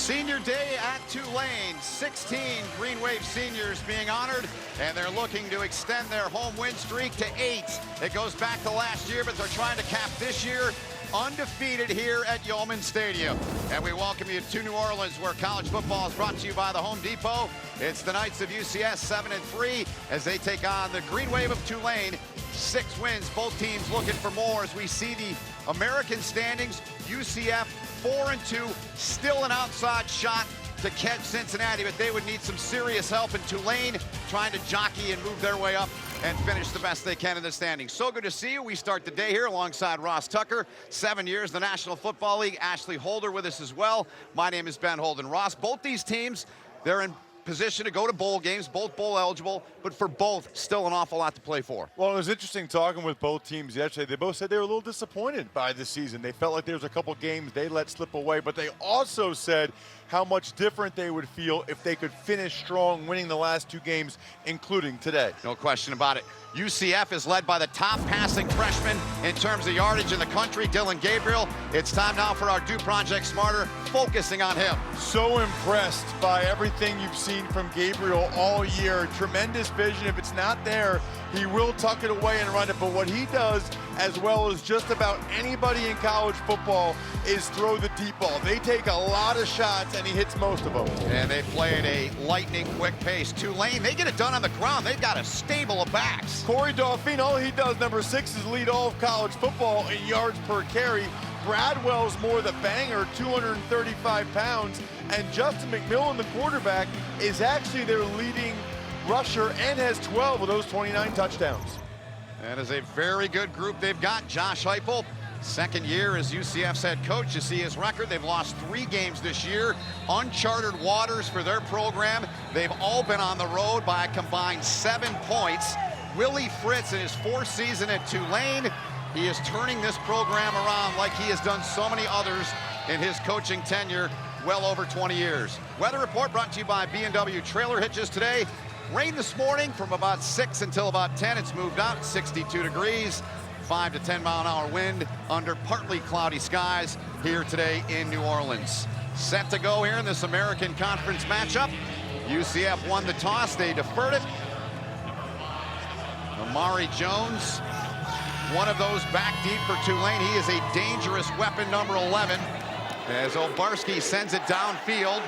Senior Day at Tulane. 16 Green Wave seniors being honored, and they're looking to extend their home win streak to 8. It goes back to last year, but they're trying to cap this year undefeated here at Yeoman Stadium. And we welcome you to New Orleans, where college football is brought to you by the Home Depot. It's the Knights of UCF 7-3 as they take on the Green Wave of Tulane. 6 wins, both teams looking for more as we see the American standings. UCF 4-2, still an outside shot to catch Cincinnati, but they would need some serious help in Tulane, trying to jockey and move their way up and finish the best they can in the standings. So good to see you. We start the day here alongside Ross Tucker, 7 years in the National Football League. Ashley Holder with us as well. My name is Ben Holden. Ross, both these teams, they're in position to go to bowl games, both bowl eligible, but for both, still an awful lot to play for. Well, it was interesting talking with both teams yesterday. They both said they were a little disappointed by this season. They felt like there was a couple games they let slip away, but they also said how much different they would feel if they could finish strong, winning the last 2 games, including today. No question about it. UCF is led by the top passing freshman in terms of yardage in the country, Dillon Gabriel. It's time now for our Do Project Smarter, focusing on him. So impressed by everything you've seen from Gabriel all year. Tremendous vision. If it's not there, he will tuck it away and run it. But what he does, as well as just about anybody in college football, is throw the deep ball. They take a lot of shots, and he hits most of them. And they play at a lightning quick pace. Tulane, they get it done on the ground. They've got a stable of backs. Corey Dauphine, all he does, number 6, is lead all of college football in yards per carry. Bradwell's more the banger, 235 pounds. And Justin McMillan, the quarterback, is actually their leading rusher and has 12 of those 29 touchdowns. That is a very good group they've got. Josh Heupel, second year as UCF's head coach. You see his record. They've lost 3 games this year. Uncharted waters for their program. They've all been on the road by a combined 7 points. Willie Fritz, in his 4th season at Tulane, he is turning this program around like he has done so many others in his coaching tenure, well over 20 years. Weather report brought to you by B&W Trailer Hitches today. Rain this morning from about 6 until about 10. It's moved out, 62 degrees, 5 to 10 mile an hour wind under partly cloudy skies here today in New Orleans. Set to go here in this American Conference matchup. UCF won the toss, they deferred it. Amari Jones, one of those back deep for Tulane. He is a dangerous weapon, number 11, as Obarski sends it downfield.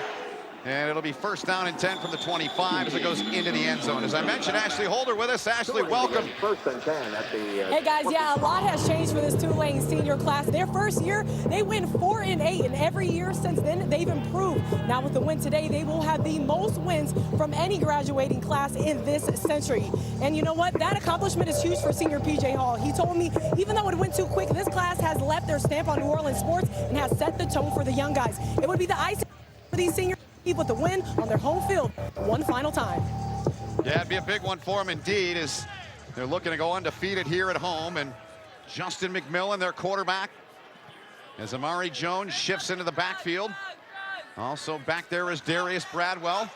And it'll be first down and 10 from the 25 as it goes into the end zone. As I mentioned, Ashley Holder with us. Ashley, welcome. First and 10 at the, hey guys, yeah, a lot has changed for this Tulane senior class. Their first year, they win 4-8, and every year since then, they've improved. Now with the win today, they will have the most wins from any graduating class in this century. And you know what? That accomplishment is huge for senior PJ Hall. He told me, even though it went too quick, this class has left their stamp on New Orleans sports and has set the tone for the young guys. It would be the icing for these seniors with the win on their home field one final time. Yeah, it'd be a big one for them indeed, as they're looking to go undefeated here at home. And Justin McMillan, their quarterback, as Amari Jones shifts into the backfield. Also back there is Darius Bradwell.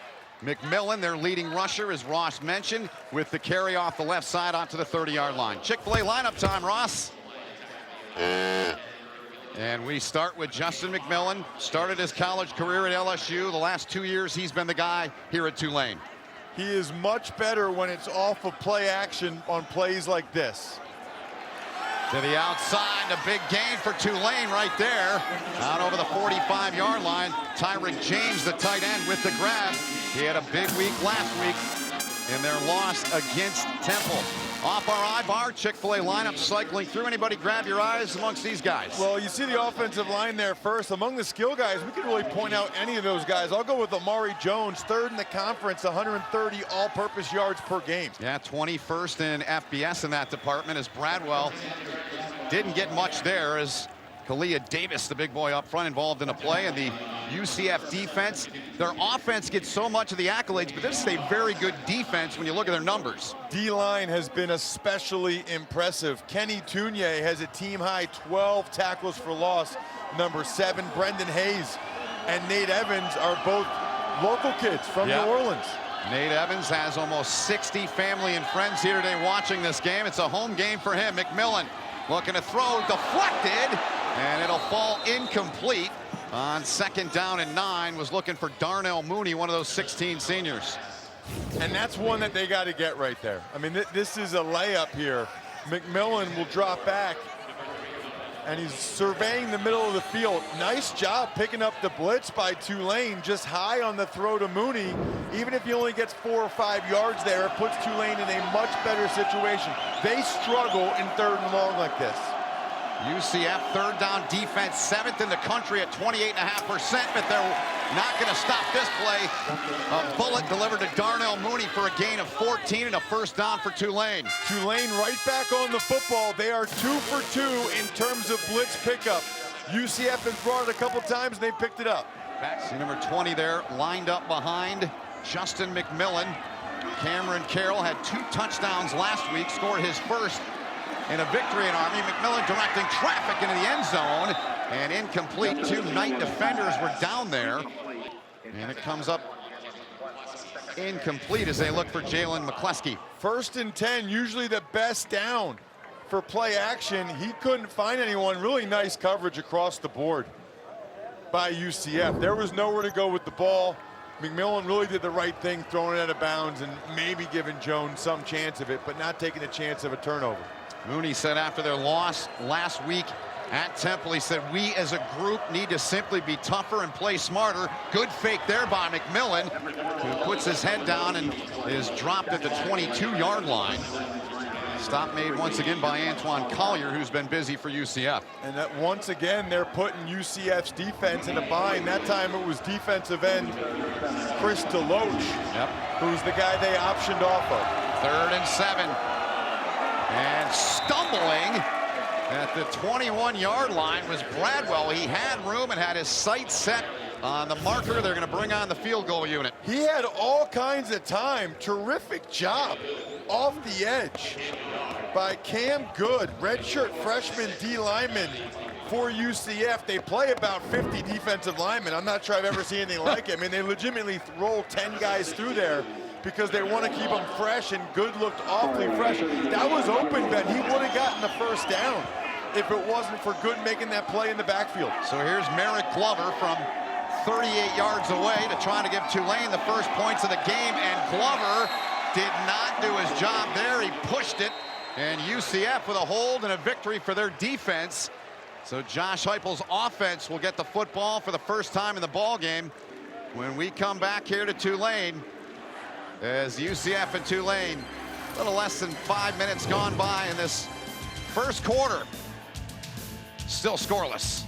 McMillan, their leading rusher, as Ross mentioned, with the carry off the left side onto the 30-yard line. Chick-fil-A lineup time, Ross. And we start with Justin McMillan. Started his college career at LSU. The last 2 years, he's been the guy here at Tulane. He is much better when it's off of play action on plays like this. To the outside, a big gain for Tulane right there. Out over the 45-yard line. Tyrick James, the tight end, with the grab. He had a big week last week in their loss against Temple. Off our eye-bar, Chick-fil-A lineup cycling through. Anybody grab your eyes amongst these guys? Well, you see the offensive line there first. Among the skill guys, we can really point out any of those guys. I'll go with Amari Jones, 3rd in the conference, 130 all-purpose yards per game. Yeah, 21st in FBS in that department, as Bradwell didn't get much there, as Kalia Davis, the big boy up front, involved in a play. And the UCF defense, their offense gets so much of the accolades, but this is a very good defense when you look at their numbers. D-line has been especially impressive. Kenny Tunier has a team-high 12 tackles for loss. Number 7, Brendan Hayes and Nate Evans are both local kids from New Orleans. Nate Evans has almost 60 family and friends here today watching this game. It's a home game for him. McMillan looking to throw, deflected, and it'll fall incomplete. On 2nd down and 9 was looking for Darnell Mooney, one of those 16 seniors. And that's one that they got to get right there. I mean, this is a layup here. McMillan will drop back, and he's surveying the middle of the field. Nice job picking up the blitz by Tulane, just high on the throw to Mooney. Even if he only gets 4 or 5 yards there, it puts Tulane in a much better situation. They struggle in 3rd and long like this. UCF 3rd down defense, 7th in the country at 28.5%, but they're not going to stop this play. A bullet delivered to Darnell Mooney for a gain of 14 and a 1st down for Tulane. Tulane right back on the football. They are 2 for 2 in terms of blitz pickup. UCF has brought it a couple times, and they picked it up. See number 20 there, lined up behind Justin McMillan. Cameron Carroll had 2 touchdowns last week, scored his first in a victory in Army. McMillan directing traffic into the end zone, and incomplete. 2 Knight defenders were down there, and it comes up incomplete as they look for Jalen McCleskey. 1st and 10, usually the best down for play action. He couldn't find anyone. Really nice coverage across the board by UCF. There was nowhere to go with the ball. McMillan really did the right thing, throwing it out of bounds and maybe giving Jones some chance of it, but not taking a chance of a turnover. Mooney said after their loss last week at Temple, he said, we as a group need to simply be tougher and play smarter. Good fake there by McMillan, who puts his head down and is dropped at the 22-yard line. Stop made once again by Antoine Collier, who's been busy for UCF. And that once again, they're putting UCF's defense in a bind. That time it was defensive end Chris DeLoach, who's the guy they optioned off of. 3rd and 7. And stumbling at the 21-yard line was Bradwell. He had room and had his sights set on the marker. They're going to bring on the field goal unit. He had all kinds of time. Terrific job off the edge by Cam Good, redshirt freshman D lineman for UCF. They play about 50 defensive linemen. I'm not sure I've ever seen anything like it. I mean, they legitimately roll 10 guys through there because they want to keep them fresh, and Good looked awfully fresh. That was open, Ben. He would have gotten the 1st down if it wasn't for Good making that play in the backfield. So here's Merrick Glover from 38 yards away to try to give Tulane the first points of the game, and Glover did not do his job there. He pushed it, and UCF with a hold and a victory for their defense. So Josh Heupel's offense will get the football for the first time in the ball game when we come back here to Tulane, as UCF and Tulane, a little less than 5 minutes gone by in this first quarter. Still scoreless.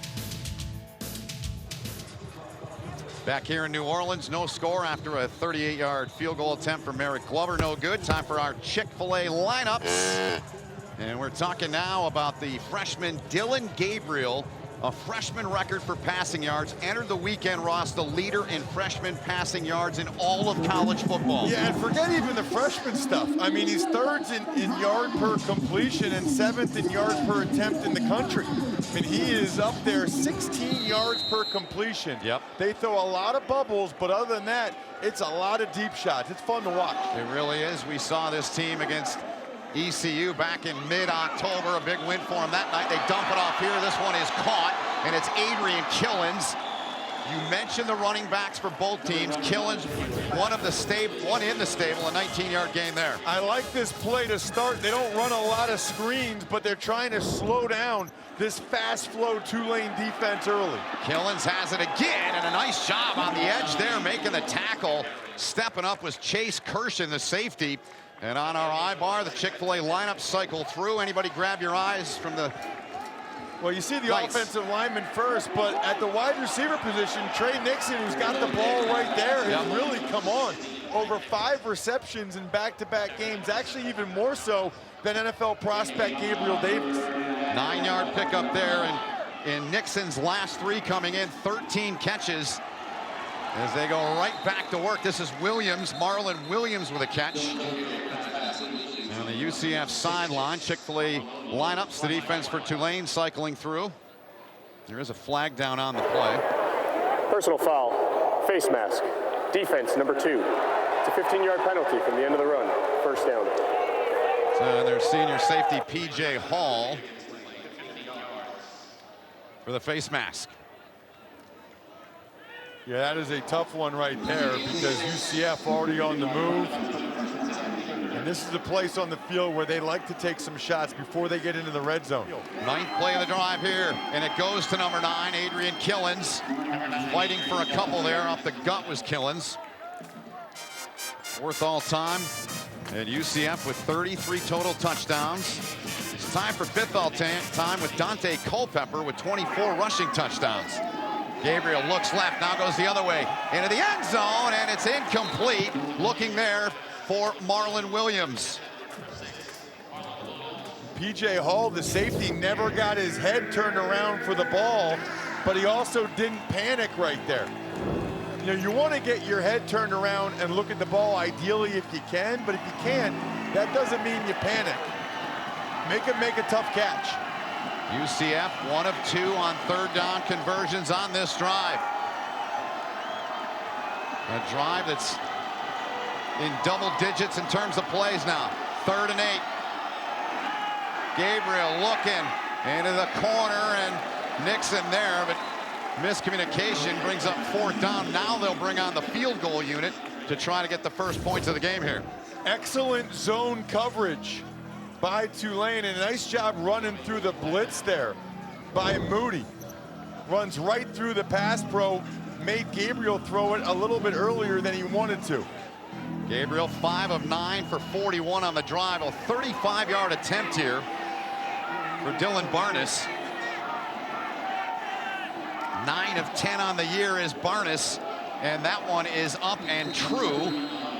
Back here in New Orleans, no score after a 38-yard field goal attempt for Merrick Glover. No good. Time for our Chick-fil-A lineups. And we're talking now about the freshman Dillon Gabriel. A freshman record for passing yards, entered the weekend, Ross, the leader in freshman passing yards in all of college football. Yeah, and forget even the freshman stuff. I mean, he's 3rd in yard per completion and 7th in yard per attempt in the country. I mean, he is up there 16 yards per completion. Yep. They throw a lot of bubbles, but other than that, it's a lot of deep shots. It's fun to watch. It really is. We saw this team against ECU back in mid-October. A big win for them that night. They dump it off here. This one is caught, and it's Adrian Killens. You mentioned the running backs for both teams. Killens, one in the stable, a 19-yard gain there. I like this play to start. They don't run a lot of screens, but they're trying to slow down this fast flow Tulane defense early. Killens has it again, and a nice job on the edge there, making the tackle. Stepping up was Chase Kirshen, the safety. And on our I-bar, the Chick-fil-A lineup cycle through. Anybody grab your eyes from the Well, you see the Knights offensive lineman first, but at the wide receiver position, Trey Nixon, who's got the ball right there, has really come on. Over 5 receptions in back-to-back games, actually even more so than NFL prospect Gabriel Davis. 9-yard pickup there, and in Nixon's last 3 coming in, 13 catches as they go right back to work. This is Williams, Marlon Williams with a catch. And the UCF sideline, Chick-fil-A lineups, the defense for Tulane cycling through. There is a flag down on the play. Personal foul, face mask, defense number 2. It's a 15-yard penalty from the end of the run, 1st down. So their senior safety, P.J. Hall, for the face mask. Yeah, that is a tough one right there because UCF already on the move. And this is a place on the field where they like to take some shots before they get into the red zone. Ninth play of the drive here, and it goes to number 9, Adrian Killens. Fighting for a couple there. Off the gut was Killens. 4th all time. And UCF with 33 total touchdowns. It's time for 5th all time with Dante Culpepper with 24 rushing touchdowns. Gabriel looks left, now goes the other way into the end zone, and it's incomplete. Looking there for Marlon Williams. P.J. Hall, the safety, never got his head turned around for the ball, but he also didn't panic right there. You know, you want to get your head turned around and look at the ball ideally if you can, but if you can't, that doesn't mean you panic. Make him make a tough catch. UCF 1 of 2 on 3rd down conversions on this drive. A drive that's in double digits in terms of plays now. 3rd and 8. Gabriel looking into the corner, and Nixon there, but miscommunication brings up 4th down. Now they'll bring on the field goal unit to try to get the first points of the game here. Excellent zone coverage by Tulane, and a nice job running through the blitz there by Moody. Runs right through the pass pro, made Gabriel throw it a little bit earlier than he wanted to. Gabriel 5 of 9 for 41 on the drive. A 35-yard attempt here for Dylan Barnes. 9 of 10 on the year is Barnes, and that one is up and true.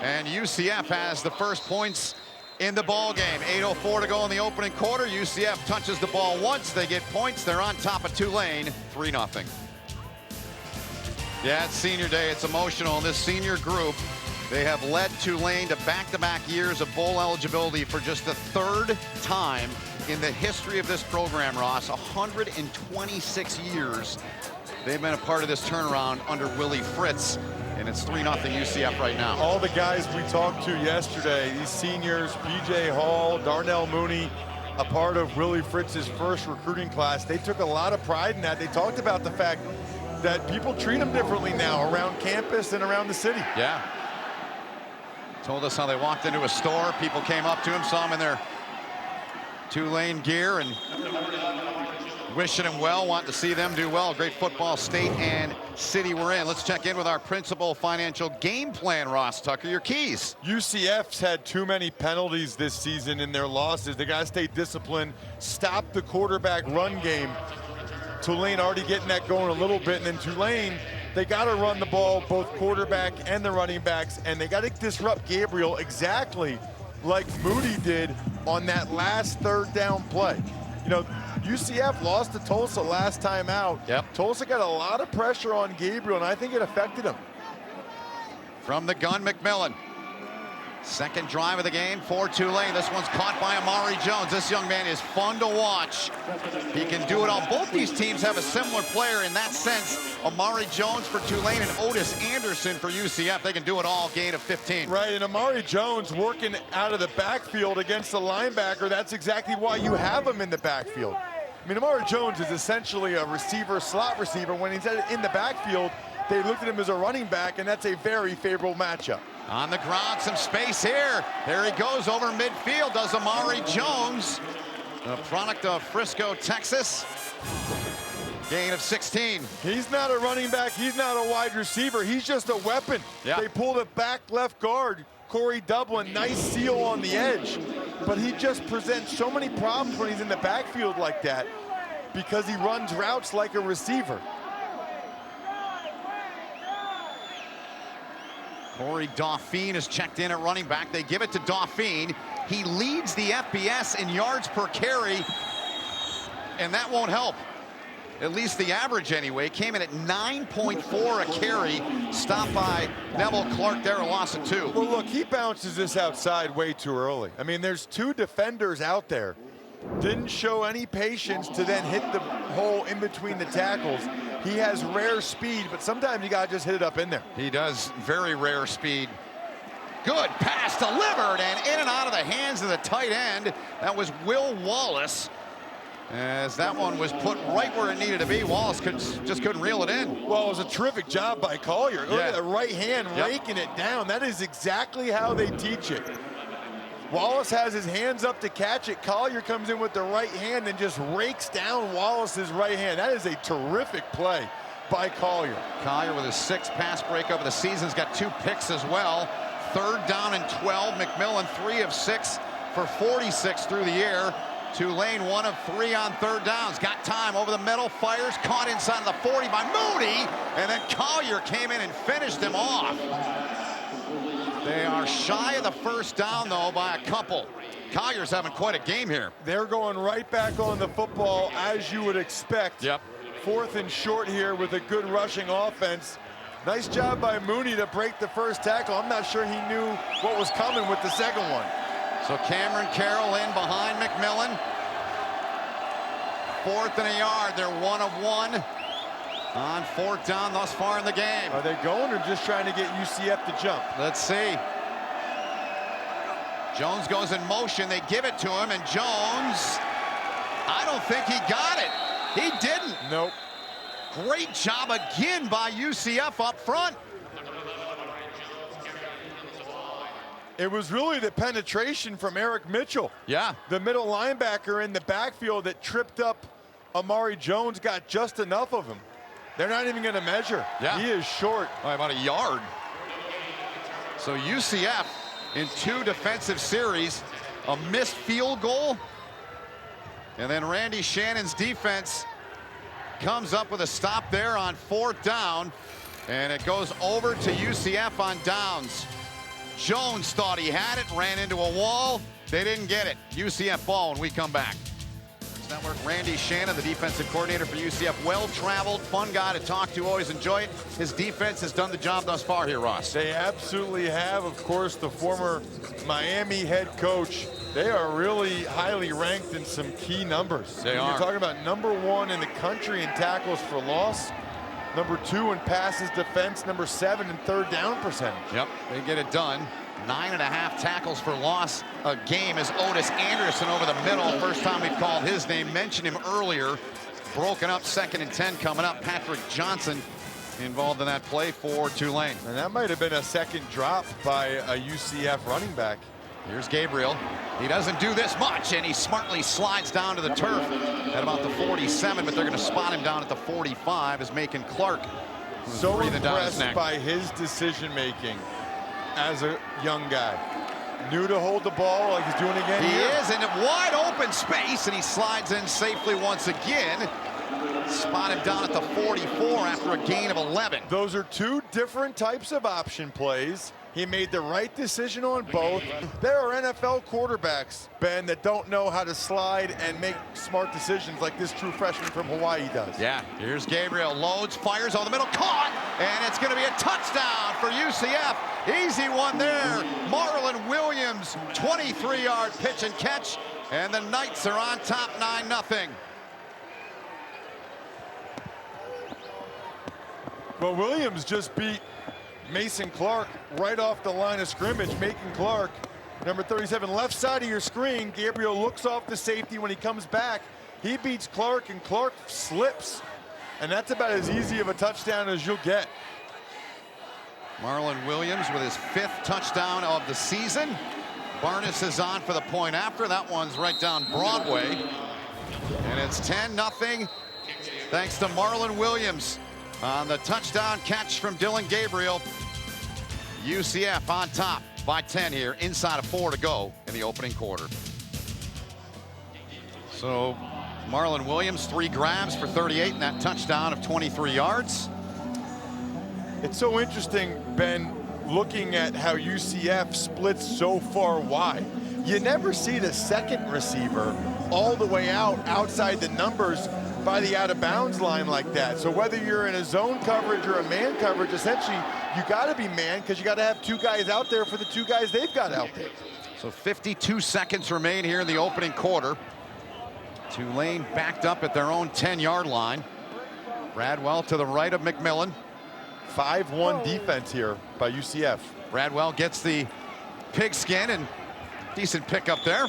And UCF has the first points in the ball game. 8:04 to go in the opening quarter. UCF touches the ball once. They get points. They're on top of Tulane, 3-0. Yeah, it's senior day. It's emotional. This senior group, they have led Tulane to back-to-back years of bowl eligibility for just the 3rd time in the history of this program, Ross. 126 years they've been a part of this turnaround under Willie Fritz, and it's 3-0 UCF right now. All the guys we talked to yesterday, these seniors, P.J. Hall, Darnell Mooney, a part of Willie Fritz's first recruiting class, they took a lot of pride in that. They talked about the fact that people treat them differently now around campus and around the city. Yeah. Told us how they walked into a store. People came up to him, saw him in their Tulane gear, and wishing him well, wanting to see them do well. Great football state and city we're in. Let's check in with our principal financial game plan, Ross Tucker. Your keys. UCF's had too many penalties this season in their losses. They got to stay disciplined, stop the quarterback run game. Tulane already getting that going a little bit, and then Tulane, they got to run the ball, both quarterback and the running backs, and they got to disrupt Gabriel exactly like Moody did on that last 3rd down play. You know, UCF lost to Tulsa last time out. Yep. Tulsa got a lot of pressure on Gabriel, and I think it affected him. From the gun, McMillan. 2nd drive of the game for Tulane. This one's caught by Amari Jones. This young man is fun to watch. He can do it all. Both these teams have a similar player in that sense. Amari Jones for Tulane and Otis Anderson for UCF. They can do it all, gain of 15. Right, and Amari Jones working out of the backfield against the linebacker. That's exactly why you have him in the backfield. I mean, Amari Jones is essentially a receiver, slot receiver. When he's in the backfield, they looked at him as a running back, and that's a very favorable matchup. On the ground, some space here. There he goes over midfield, does Amari Jones. The product of Frisco, Texas. Gain of 16. He's not a running back. He's not a wide receiver. He's just a weapon. Yeah. They pulled a back left guard, Corey Dublin, nice seal on the edge. But he just presents so many problems when he's in the backfield like that because he runs routes like a receiver. Corey Dauphine is checked in at running back. They give it to Dauphine. He leads the FBS in yards per carry, and that won't help. At least the average anyway. Came in at 9.4 a carry. Stopped by Neville Clark there, a loss of 2. Well, look, he bounces this outside way too early. I mean, there's 2 defenders out there. Didn't show any patience to then hit the hole in between the tackles. He has rare speed, but sometimes you gotta just hit it up in there. He does, very rare speed. Good pass delivered, and in and out of the hands of the tight end. That was Will Wallace. as that one was put right where it needed to be. Wallace just couldn't reel it in. Well, it was a terrific job by Collier. Look at the right hand raking it down. That is exactly how they teach it. Wallace has his hands up to catch it. Collier comes in with the right hand and just rakes down Wallace's right hand. That is a terrific play by Collier. Collier with his 6th pass breakup of the season. He's got 2 picks as well. 3rd down and 12. McMillan 3 of 6 for 46 through the air. Tulane 1 of 3 on 3rd downs. Got time over the middle, fires, caught inside of the 40 by Moody, and then Collier came in and finished him off. They are shy of the 1st down, though, by a couple. Collier's having quite a game here. They're going right back on the football, as you would expect. Yep. 4th and short here with a good rushing offense. Nice job by Mooney to break the 1st tackle. I'm not sure he knew what was coming with the 2nd one. So Cameron Carroll in behind McMillan. 4th and a yard. They're 1 of 1 on 4th down thus far in the game. Are they going or just trying to get UCF to jump? Let's see. Jones goes in motion. They give it to him, and Jones, I don't think he got it. He didn't. Nope. Great job again by UCF up front. It was really the penetration from Eric Mitchell. Yeah. The middle linebacker in the backfield that tripped up Amari Jones, got just enough of him. They're not even going to measure. Yeah. He is short. By about a yard. So UCF in 2 defensive series, a missed field goal, and then Randy Shannon's defense comes up with a stop there on 4th down, and it goes over to UCF on downs. Jones thought he had it, ran into a wall. They didn't get it. UCF ball when we come back. Network, Randy Shannon, the defensive coordinator for UCF. Well-traveled, fun guy to talk to. Always enjoy it. His defense has done the job thus far here, Ross. They absolutely have. Of course, the former Miami head coach. They are really highly ranked in some key numbers. They are. You're talking about #1 in the country in tackles for loss, #2 in passes defense, #7 in 3rd down percentage. Yep, they get it done. 9.5 tackles for loss a game as Otis Anderson over the middle. First time we've called his name. Mentioned him earlier. Broken up, 2nd and 10 coming up. Patrick Johnson involved in that play for Tulane. And that might have been a 2nd drop by a UCF running back. Here's Gabriel. He doesn't do this much, and he smartly slides down to the turf at about the 47, but they're going to spot him down at the 45 as Macon Clark. So impressed by his decision-making as a young guy. Knew to hold the ball like he's doing again. He is in a wide open space, and he slides in safely once again. Spot him down at the 44 after a gain of 11. Those are 2 different types of option plays. He made the right decision on both. There are NFL quarterbacks, Ben, that don't know how to slide and make smart decisions like this true freshman from Hawaii does. Yeah, here's Gabriel. Loads, fires over the middle, caught, and it's going to be a touchdown for UCF. Easy one there. Marlon Williams, 23-yard pitch and catch, and the Knights are on top 9-0. Well, Williams just beat Mason Clark right off the line of scrimmage. Macon Clark, number 37, left side of your screen. Gabriel looks off the safety when he comes back. He beats Clark, and Clark slips. And that's about as easy of a touchdown as you'll get. Marlon Williams with his 5th touchdown of the season. Barnes is on for the point after. That one's right down Broadway. And it's 10-0 thanks to Marlon Williams on the touchdown catch from Dillon Gabriel. UCF on top by 10 here, inside of 4 to go in the opening quarter. So Marlon Williams, 3 grabs for 38 and that touchdown of 23 yards. It's so interesting, Ben, looking at how UCF splits so far wide. You never see the 2nd receiver all the way outside the numbers by the out-of-bounds line like that. So whether you're in a zone coverage or a man coverage, essentially you got to be man because you got to have 2 guys out there for the 2 guys they've got out there. So 52 seconds remain here in the opening quarter. Tulane backed up at their own 10-yard line. Bradwell to the right of McMillan. 5-1 defense here by UCF. Bradwell gets the pigskin and decent pickup there.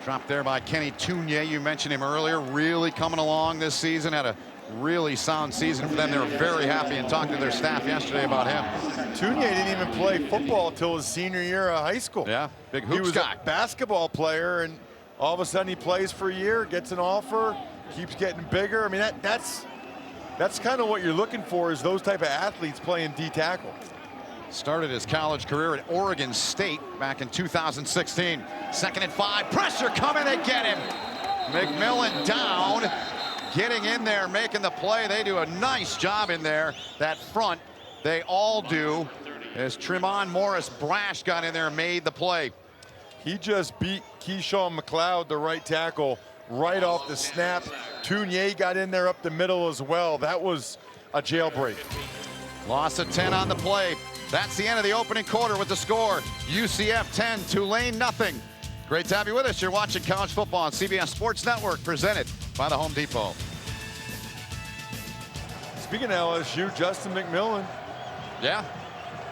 Dropped there by Kenny Tunier. You mentioned him earlier. Really coming along this season. Had a really sound season for them. They were very happy and talked to their staff yesterday about him. Tunier didn't even play football until his senior year of high school. Yeah, big hoops He was guy. a basketball player, and all of a sudden he plays for a year, gets an offer, keeps getting bigger. I mean, that's kind of what you're looking for, is those type of athletes playing D-tackle. Started his college career at Oregon State back in 2016. 2nd and 5, pressure coming, they get him. McMillan down, getting in there, making the play. They do a nice job in there. That front, they all do, as Tremont Morris Brash got in there and made the play. He just beat Keyshawn McLeod, the right tackle, right off the snap. Tunier got in there up the middle as well. That was a jailbreak. Loss of 10 on the play. That's the end of the opening quarter with the score. UCF 10, Tulane nothing. Great to have you with us. You're watching college football on CBS Sports Network, presented by the Home Depot. Speaking of LSU, Justin McMillan, Yeah,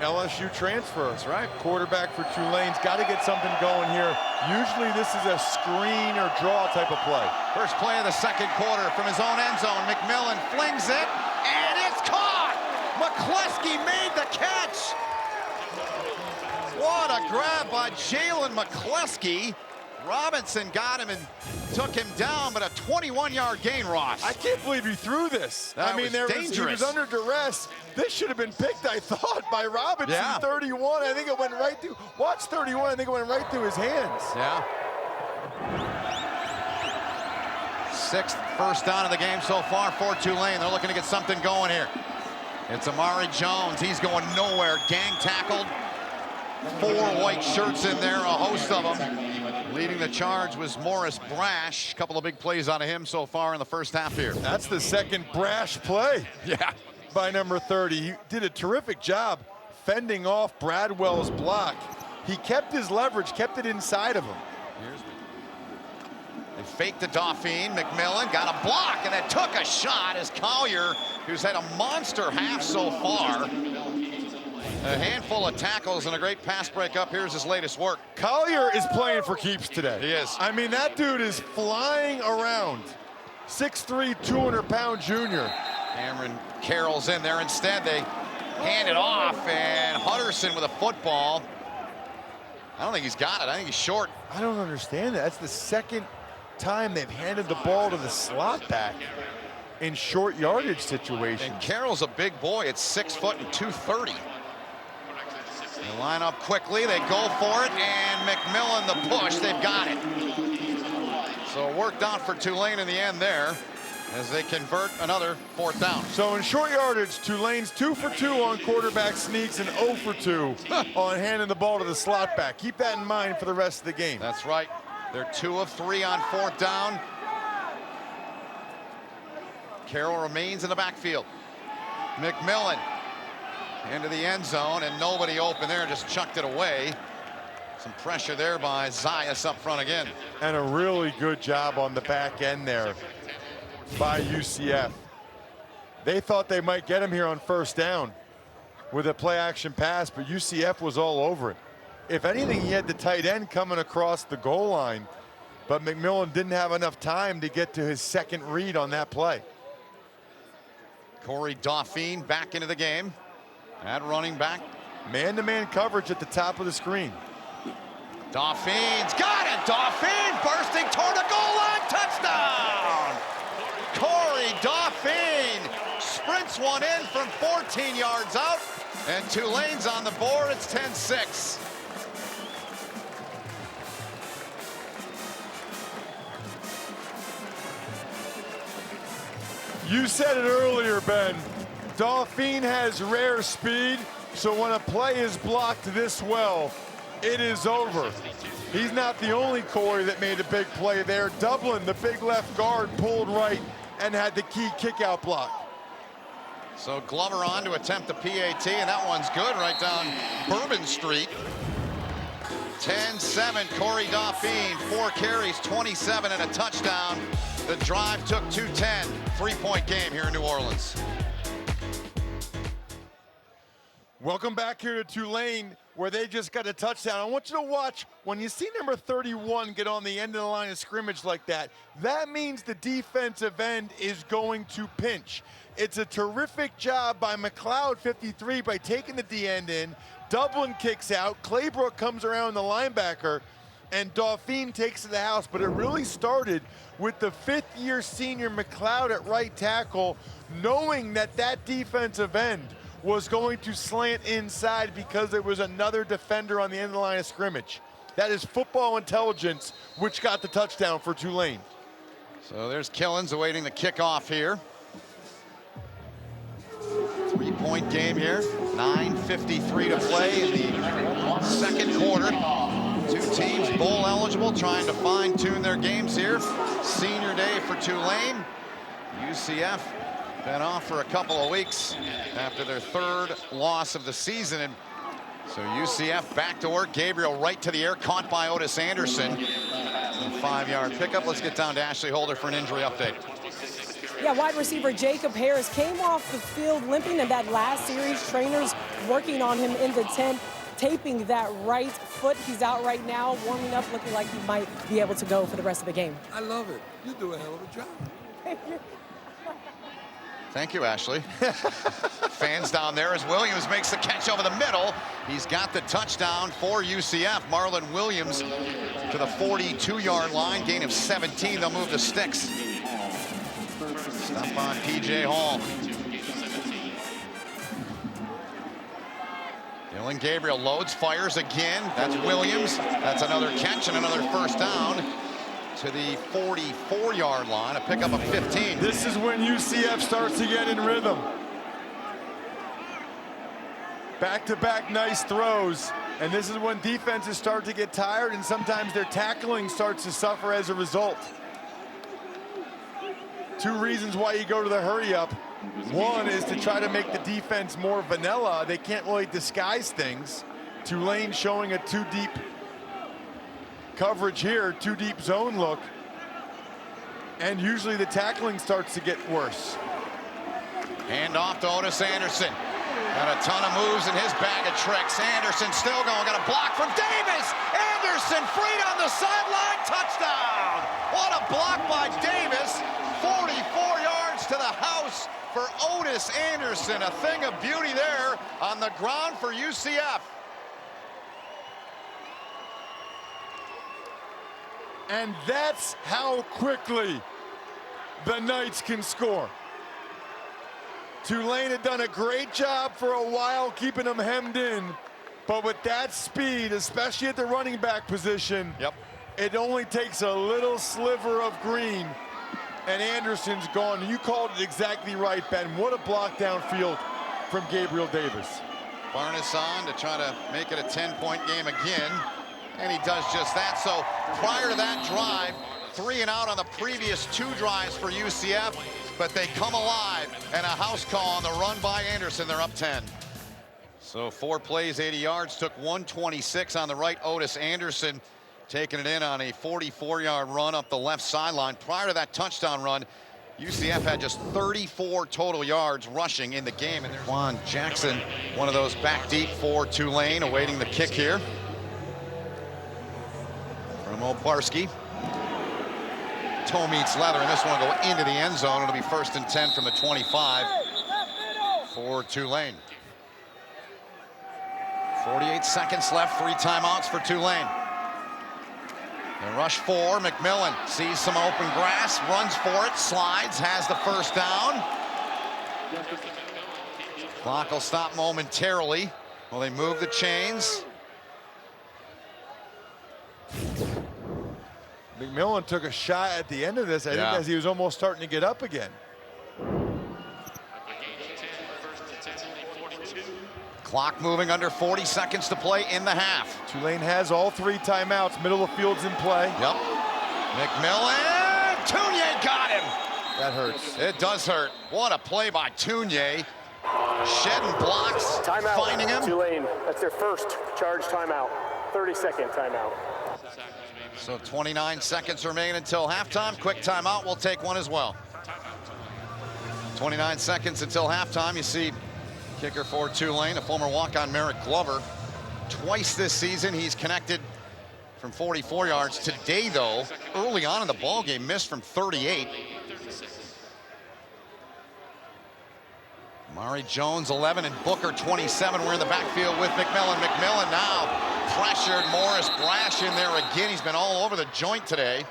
LSU transfer. that's right. Quarterback for Tulane's got to get something going here. Usually this is a screen or draw type of play. First play of the second quarter from his own end zone. McMillan flings it, and it's caught! McCleskey made the catch! What a grab by Jalen McCleskey. Robinson got him and took him down, but a 21-yard gain, Ross. I can't believe he threw this. That I mean, was he dangerous. was under duress. This should have been picked, I thought, by Robinson. Yeah. 31. I think it went right through. Watch 31. I think it went right through his hands. Yeah. 6th first down of the game so far for Tulane. They're looking to get something going here. It's Amari Jones. He's going nowhere. Gang tackled. 4 white shirts in there, a host of them. Leading the charge was Morris Brash. A couple of big plays out of him so far in the first half here. That's the second Brash play. Yeah. By number 30. He did a terrific job fending off Bradwell's block. He kept his leverage, kept it inside of him. They faked the Dauphine. McMillan got a block and then took a shot as Collier, who's had a monster half so far. A handful of tackles and a great pass breakup. Here's his latest work. Collier is playing for keeps today. He is. I mean, that dude is flying around. 6'3", 200-pound junior. Cameron Carroll's in there. Instead, they hand it off, and Hutterson with a football. I don't think he's got it. I think he's short. I don't understand that. That's the second time they've handed the ball to the slot back in short yardage situations. And Carroll's a big boy. It's 6 foot and 230. They line up quickly. They go for it, and McMillan the push. They've got it. So it worked out for Tulane in the end there as they convert another 4th down. So in short yardage, Tulane's 2 for 2 on quarterback sneaks and 0 for 2 on handing the ball to the slot back. Keep that in mind for the rest of the game. That's right. They're 2 of 3 on 4th down. Carroll remains in the backfield. McMillan into the end zone, and nobody open there, just chucked it away. Some pressure there by Zayas up front again. And a really good job on the back end there by UCF. They thought they might get him here on 1st down with a play action pass, but UCF was all over it. If anything, he had the tight end coming across the goal line, but McMillan didn't have enough time to get to his second read on that play. Corey Dauphine back into the game at running back. Man-to-man coverage at the top of the screen. Dauphine's got it. Dauphine bursting toward the goal line. Touchdown. Corey Dauphine sprints one in from 14 yards out, and Tulane's on the board. It's 10-6. You said it earlier, Ben. Dauphine has rare speed, so when a play is blocked this well, it is over. He's not the only Corey that made a big play there. Dublin, the big left guard, pulled right and had the key kick-out block. So Glover on to attempt the PAT, and that one's good right down Bourbon Street. 10-7, Corey Dauphine, 4 carries, 27 and a touchdown. The drive took 2:10. 3-point game here in New Orleans. Welcome back here to Tulane, where they just got a touchdown. I want you to watch when you see number 31 get on the end of the line of scrimmage like that. That means the defensive end is going to pinch. It's a terrific job by McLeod, 53, by taking the D end in. Dublin kicks out. Claybrook comes around the linebacker, and Dauphine takes to the house. But it really started with the fifth-year senior McLeod at right tackle, knowing that that defensive end was going to slant inside because there was another defender on the end of the line of scrimmage. That is football intelligence, which got the touchdown for Tulane. So there's Killens awaiting the kickoff here. 3-point game here. 9:53 to play in the second quarter. Two teams bowl eligible, trying to fine-tune their games here. Senior day for Tulane. UCF been off for a couple of weeks after their third loss of the season. And so UCF back to work. Gabriel right to the air, caught by Otis Anderson. A 5-yard pickup. Let's get down to Ashley Holder for an injury update. Yeah, wide receiver Jacob Harris came off the field limping in that last series. Trainers working on him in the tent, taping that right foot. He's out right now, warming up, looking like he might be able to go for the rest of the game. I love it. You do a hell of a job. Thank you. Thank you, Ashley. Fans down there as Williams makes the catch over the middle. He's got the touchdown for UCF. Marlon Williams to the 42-yard line, gain of 17. They'll move the sticks. Stop on P.J. Hall. Dillon Gabriel loads, fires again. That's Williams. That's another catch and another first down to the 44-yard line, a pickup of 15. This is when UCF starts to get in rhythm. Back-to-back nice throws, and this is when defenses start to get tired, and sometimes their tackling starts to suffer as a result. Two reasons why you go to the hurry-up. One is to try to make the defense more vanilla. They can't really disguise things. Tulane showing a too-deep coverage here, too-deep zone look. And usually the tackling starts to get worse. Hand off to Otis Anderson. Got a ton of moves in his bag of tricks. Anderson still going, got a block from Davis. Anderson freed on the sideline, touchdown. What a block by Davis. 44 yards to the house for Otis Anderson. A thing of beauty there on the ground for UCF. And that's how quickly the Knights can score. Tulane had done a great job for a while keeping them hemmed in, but with that speed, especially at the running back position, it only takes a little sliver of green and Anderson's gone. You called it exactly right, Ben. What a block downfield from Gabriel Davis. Barnes on to try to make it a 10-point game again, and he does just that. So prior to that drive, 3 and out on the previous 2 drives for UCF, but they come alive, and a house call on the run by Anderson. They're up 10. So 4 plays, 80 yards, took 126 on the right. Otis Anderson taking it in on a 44-yard run up the left sideline. Prior to that touchdown run, UCF had just 34 total yards rushing in the game. And there's Juan Jackson, one of those back deep for Tulane, awaiting the kick here from Oparski. Toe meets leather, and this one will go into the end zone. It'll be 1st and 10 from the 25 for Tulane. 48 seconds left, 3 timeouts for Tulane. The rush 4, McMillan sees some open grass, runs for it, slides, has the first down. Clock will stop momentarily while they move the chains. McMillan took a shot at the end of this, I think, as he was almost starting to get up again. Clock moving, under 40 seconds to play in the half. Tulane has all 3 timeouts. Middle of field's in play. Yep. McMillan, Tunier got him. That hurts. It does hurt. What a play by Tunier. Shedding blocks, Timeout. finding him. Tulane, that's their first charge timeout. 30-second timeout. So 29 seconds remain until halftime. Quick timeout, we'll take one as well. 29 seconds until halftime. You see Kicker for Tulane, a former walk-on Merrick Glover. Twice this season, he's connected from 44 yards. Today, though, early on in the ballgame, missed from 38. Amari Jones, 11, and Booker, 27. We're in the backfield with McMillan. McMillan now pressured. Morris Brash in there again. He's been all over the joint today.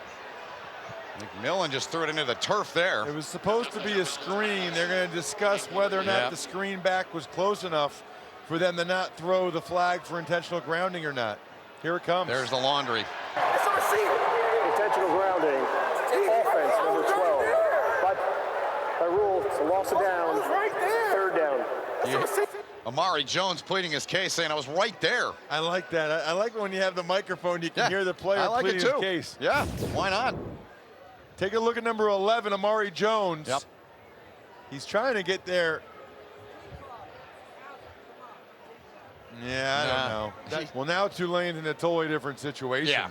McMillan just threw it into the turf there. It was supposed to be a screen. They're going to discuss whether or not the screen back was close enough for them to not throw the flag for intentional grounding or not. Here it comes. There's the laundry. Intentional grounding. Offense, number 12. But by rule, it's a loss of down. Third down. Amari Jones pleading his case, saying I was right there. I like that. I like when you have the microphone, you can hear the player pleading his case. Yeah, why not? Take a look at number 11, Amari Jones. Yep. He's trying to get there. Yeah, I don't know. Well, now Tulane's in a totally different situation. Yeah.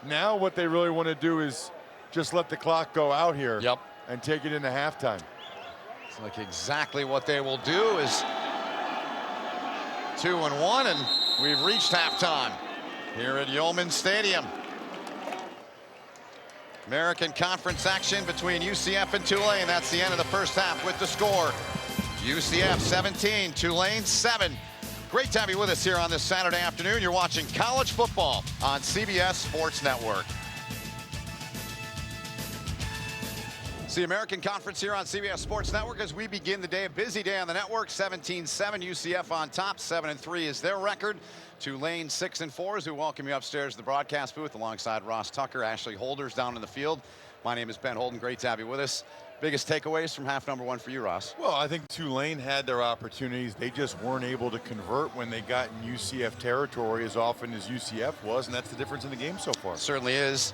Now what they really want to do is just let the clock go out here. Yep. And take it into halftime. It's like exactly what they will do is 2-1, and we've reached halftime here at Yeoman Stadium. American Conference action between UCF and Tulane. That's the end of the first half with the score. UCF 17, Tulane 7. Great to have you with us here on this Saturday afternoon. You're watching college football on CBS Sports Network. It's the American Conference here on CBS Sports Network as we begin the day. A busy day on the network. 17-7, UCF on top. 7-3 is their record. Tulane 6-4 as we welcome you upstairs to the broadcast booth alongside Ross Tucker, Ashley Holders down in the field. My name is Ben Holden. Great to have you with us. Biggest takeaways from half number 1 for you, Ross? Well, I think Tulane had their opportunities. They just weren't able to convert when they got in UCF territory as often as UCF was, and that's the difference in the game so far. It certainly is.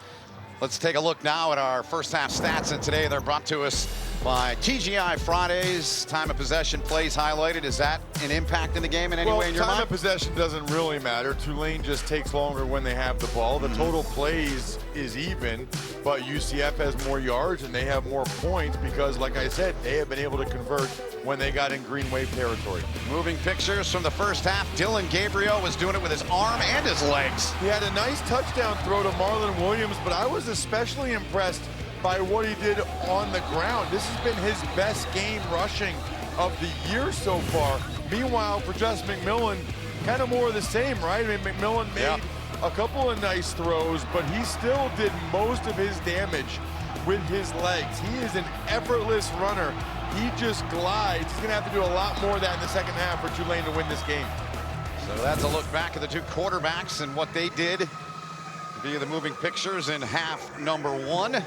Let's take a look now at our first half stats, and today they're brought to us by TGI Fridays. Time of possession plays highlighted. Is that an impact in the game in any way in your mind? Time of possession doesn't really matter. Tulane just takes longer when they have the ball. The total plays is even, but UCF has more yards and they have more points because, like I said, they have been able to convert when they got in Green Wave territory. Moving pictures from the first half. Dillon Gabriel was doing it with his arm and his legs. He had a nice touchdown throw to Marlon Williams, but I was especially impressed by what he did on the ground. This has been his best game rushing of the year so far. Meanwhile, for Just McMillan, kind of more of the same, right? I mean, McMillan made a couple of nice throws, but he still did most of his damage with his legs. He is an effortless runner. He just glides. He's going to have to do a lot more of that in the second half for Tulane to win this game. So that's a look back at the two quarterbacks and what they did via the moving pictures in half number 1.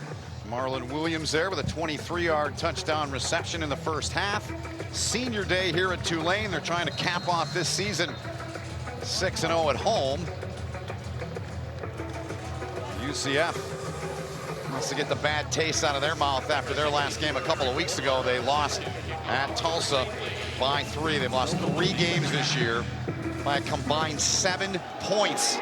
Marlon Williams there with a 23-yard touchdown reception in the first half. Senior day here at Tulane. They're trying to cap off this season 6-0 at home. UCF wants to get the bad taste out of their mouth after their last game a couple of weeks ago. They lost at Tulsa by 3. They've lost 3 games this year by a combined 7 points.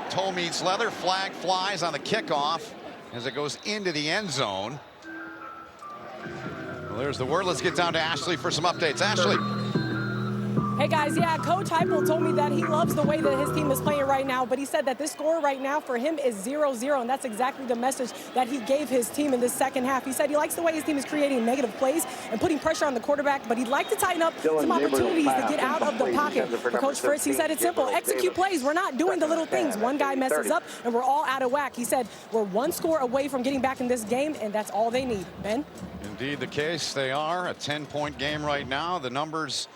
Toe meets leather. Flag flies on the kickoff as it goes into the end zone. Well, there's the word. Let's get down to Ashley for some updates. Ashley. Hey guys, yeah, Coach Heupel told me that he loves the way that his team is playing right now, but he said that this score right now for him is 0-0, and that's exactly the message that he gave his team in this second half. He said he likes the way his team is creating negative plays and putting pressure on the quarterback, but he'd like to tighten up some opportunities to get out of the pocket. For Coach Fritz, he said it's simple. Execute plays. We're not doing the little things. One guy messes up, and we're all out of whack. He said we're 1 score away from getting back in this game, and that's all they need. Ben? Indeed the case. They are a 10-point game right now. The numbers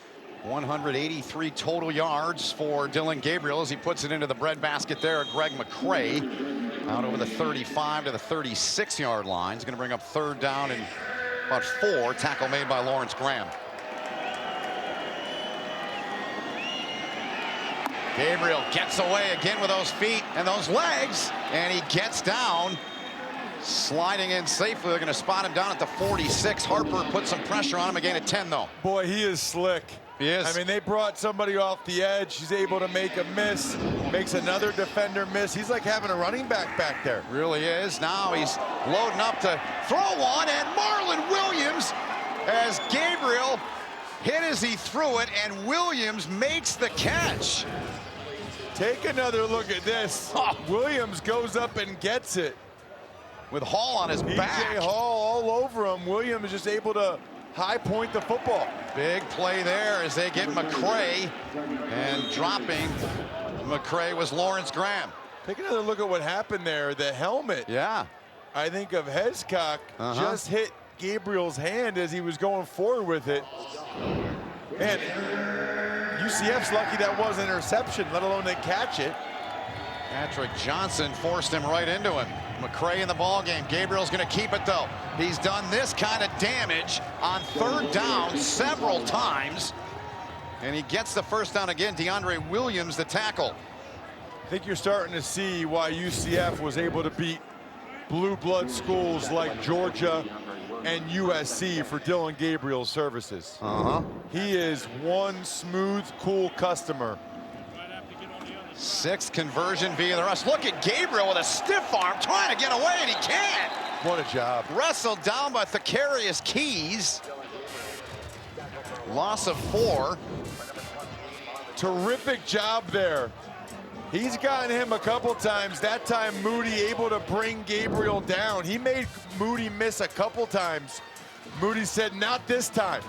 183 total yards for Dillon Gabriel as he puts it into the breadbasket there. Greg McCray out over the 35 to the 36-yard line. He's going to bring up 3rd down and about 4. Tackle made by Lawrence Graham. Gabriel gets away again with those feet and those legs, and he gets down, sliding in safely. They're going to spot him down at the 46. Harper put some pressure on him again at 10, though. Boy, he is slick. He is. I mean, they brought somebody off the edge. He's able to make a miss, makes another defender miss. He's like having a running back there. Really is. Now he's loading up to throw one, and Marlon Williams, as Gabriel hit as he threw it, and Williams makes the catch. Take another look at this. Williams goes up and gets it. With Hall on his back. P.J. Hall all over him. Williams just able to high point the football. Big play there as they get McCray, and dropping McCray was Lawrence Graham. Take another look at what happened there. The helmet, Yeah. I think, of Hescock just hit Gabriel's hand as he was going forward with it. And UCF's lucky that was an interception, let alone they catch it. Patrick Johnson forced him right into him. McCray in the ball game. Gabriel's going to keep it, though. He's done this kind of damage on third down several times, and he gets the first down again. DeAndre Williams, the tackle. I think you're starting to see why UCF was able to beat blue blood schools like Georgia and USC for Dillon Gabriel's services. He is one smooth, cool customer. Sixth conversion via the rush. Look at Gabriel with a stiff arm trying to get away, and he can't. What a job. Wrestled down by Thacarius Keys. Loss of 4. Terrific job there. He's gotten him a couple times. That time Moody able to bring Gabriel down. He made Moody miss a couple times. Moody said, not this time.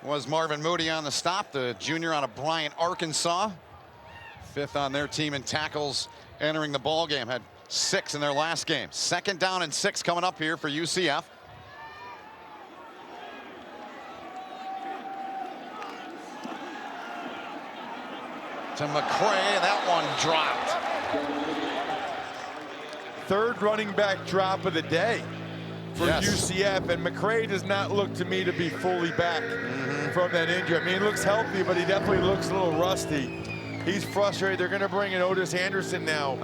Was Marvin Moody on the stop, the junior out of Bryant, Arkansas. 5th on their team in tackles entering the ball game. Had 6 in their last game. 2nd down and 6 coming up here for UCF. To McCray, and that one dropped. Third running back drop of the day for UCF, and McCray does not look to me to be fully back from that injury. I mean, he looks healthy, but he definitely looks a little rusty. He's frustrated. They're going to bring in Otis Anderson now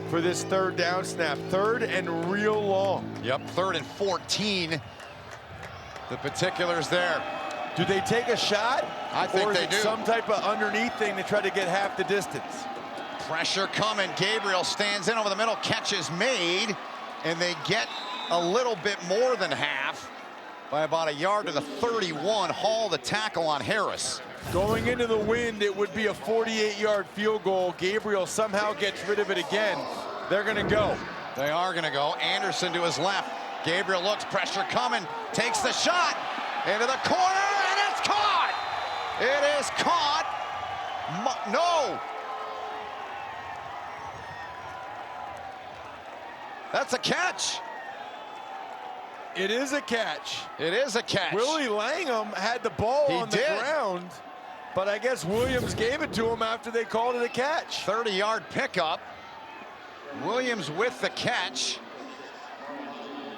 for this third down snap. 3rd and real long. Yep, 3rd and 14. The particulars there. Do they take a shot? I think or is they it do. Some type of underneath thing to try to get half the distance. Pressure coming. Gabriel stands in over the middle. Catch is made, and they get a little bit more than half by about a yard to the 31. Hall the tackle on Harris. Going into the wind, it would be a 48-yard field goal. Gabriel somehow gets rid of it again. They're going to go. They are going to go. Anderson to his left. Gabriel looks, pressure coming, takes the shot into the corner, and it's caught. It is caught. No. That's a catch. It is a catch. It is a catch. Willie Langham had the ball on the ground, but I guess Williams gave it to him after they called it a catch. 30-yard pickup. Williams with the catch.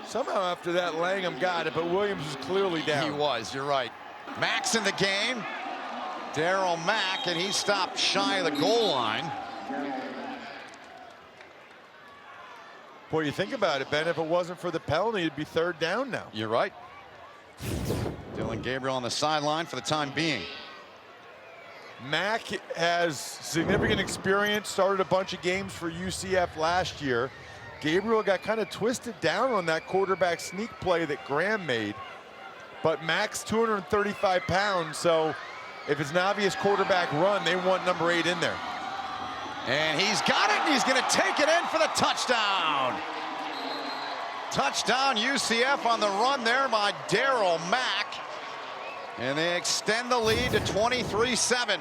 Somehow after that, Langham got it, but Williams was clearly down. He was, you're right. Mack's in the game. Darryl Mack, and he stopped shy of the goal line. Boy, you think about it, Ben, if it wasn't for the penalty, it'd be 3rd down now. You're right. Dillon Gabriel on the sideline for the time being. Mack has significant experience, started a bunch of games for UCF last year. Gabriel got kind of twisted down on that quarterback sneak play that Graham made. But Mack's 235 pounds, so if it's an obvious quarterback run, they want number 8 in there. And he's got it, and he's going to take it in for the touchdown. Touchdown UCF on the run there by Darryl Mack. And they extend the lead to 23-7.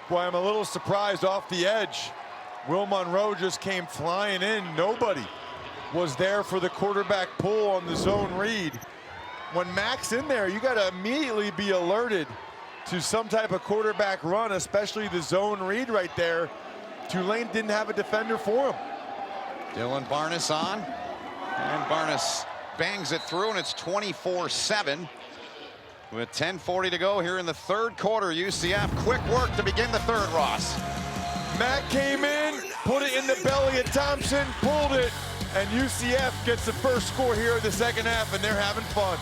Boy, I'm a little surprised off the edge. Will Monroe just came flying in. Nobody was there for the quarterback pull on the zone read. When Mack's in there, you got to immediately be alerted to some type of quarterback run, especially the zone read right there. Tulane didn't have a defender for him. Dylan Barnes on, and Barnes bangs it through, and it's 24-7 with 10:40 to go here in the 3rd quarter. UCF quick work to begin the 3rd, Ross. Mack came in, put it in the belly of Thompson, pulled it, and UCF gets the first score here in the 2nd half, and they're having fun.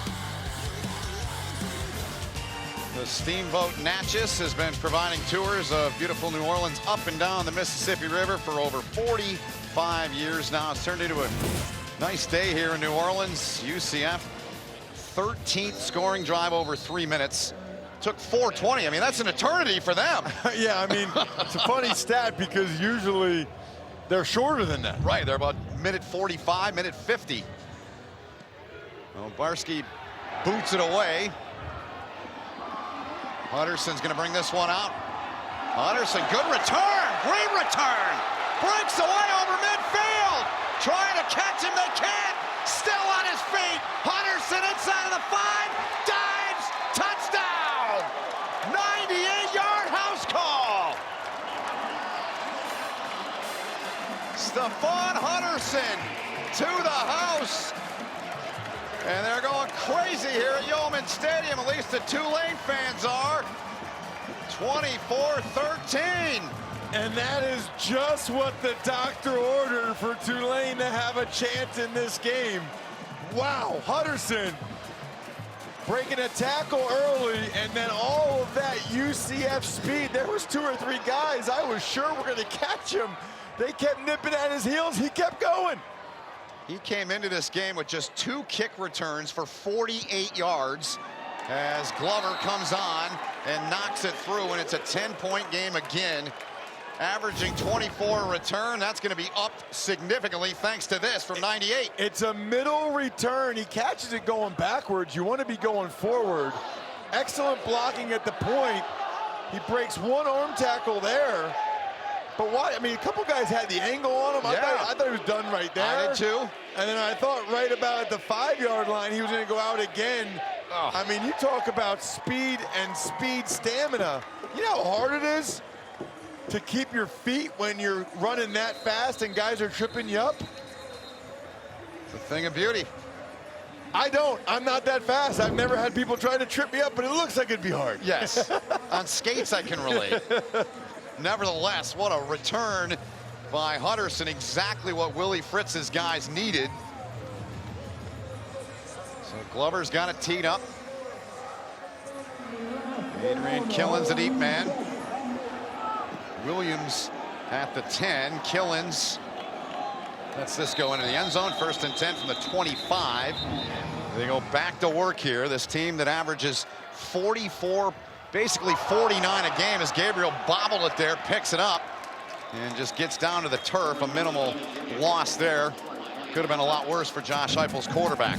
The Steamboat Natchez has been providing tours of beautiful New Orleans up and down the Mississippi River for over 45 years now. It's turned into a nice day here in New Orleans. UCF 13th scoring drive over 3 minutes. Took 4:20. I mean, that's an eternity for them. Yeah, I mean, it's a funny stat because usually they're shorter than that. Right, they're about minute 45, minute 50. Well, Barsky boots it away. Hutterson's going to bring this one out. Hutterson, good return, great return. Breaks away over midfield. Trying to catch him, they can't. Still on his feet. Hutterson inside of the 5. Dives, touchdown. 98-yard house call. Stephon Hutterson to the house. And they're going crazy here at Yeoman Stadium, at least the Tulane fans are. 24-13. And that is just what the doctor ordered for Tulane to have a chance in this game. Wow, Hutterson breaking a tackle early, and then all of that UCF speed. There was 2 or 3 guys I was sure were going to catch him. They kept nipping at his heels. He kept going. He came into this game with just 2 kick returns for 48 yards as Glover comes on and knocks it through, and it's a 10-point game again. Averaging 24 a return. That's going to be up significantly thanks to this from 98. It's a middle return. He catches it going backwards. You want to be going forward. Excellent blocking at the point. He breaks 1 arm tackle there. But why? I mean, a couple guys had the angle on him. Yeah. I thought he was done right there. I did too. And then I thought right about at the 5-yard line, he was going to go out again. Oh. I mean, you talk about speed and speed stamina. You know how hard it is to keep your feet when you're running that fast and guys are tripping you up? It's a thing of beauty. I don't. I'm not that fast. I've never had people try to trip me up, but it looks like it'd be hard. Yes. On skates, I can relate. Nevertheless, what a return by Hutterson. Exactly what Willie Fritz's guys needed. So Glover's got it teed up. Adrian Killens, a deep man. Williams at the 10. Killens lets this go into the end zone. 1st and 10 from the 25. They go back to work here. This team that averages 44, basically 49 a game, as Gabriel bobbled it there, picks it up, and just gets down to the turf. A minimal loss there. Could have been a lot worse for Josh Heupel's quarterback.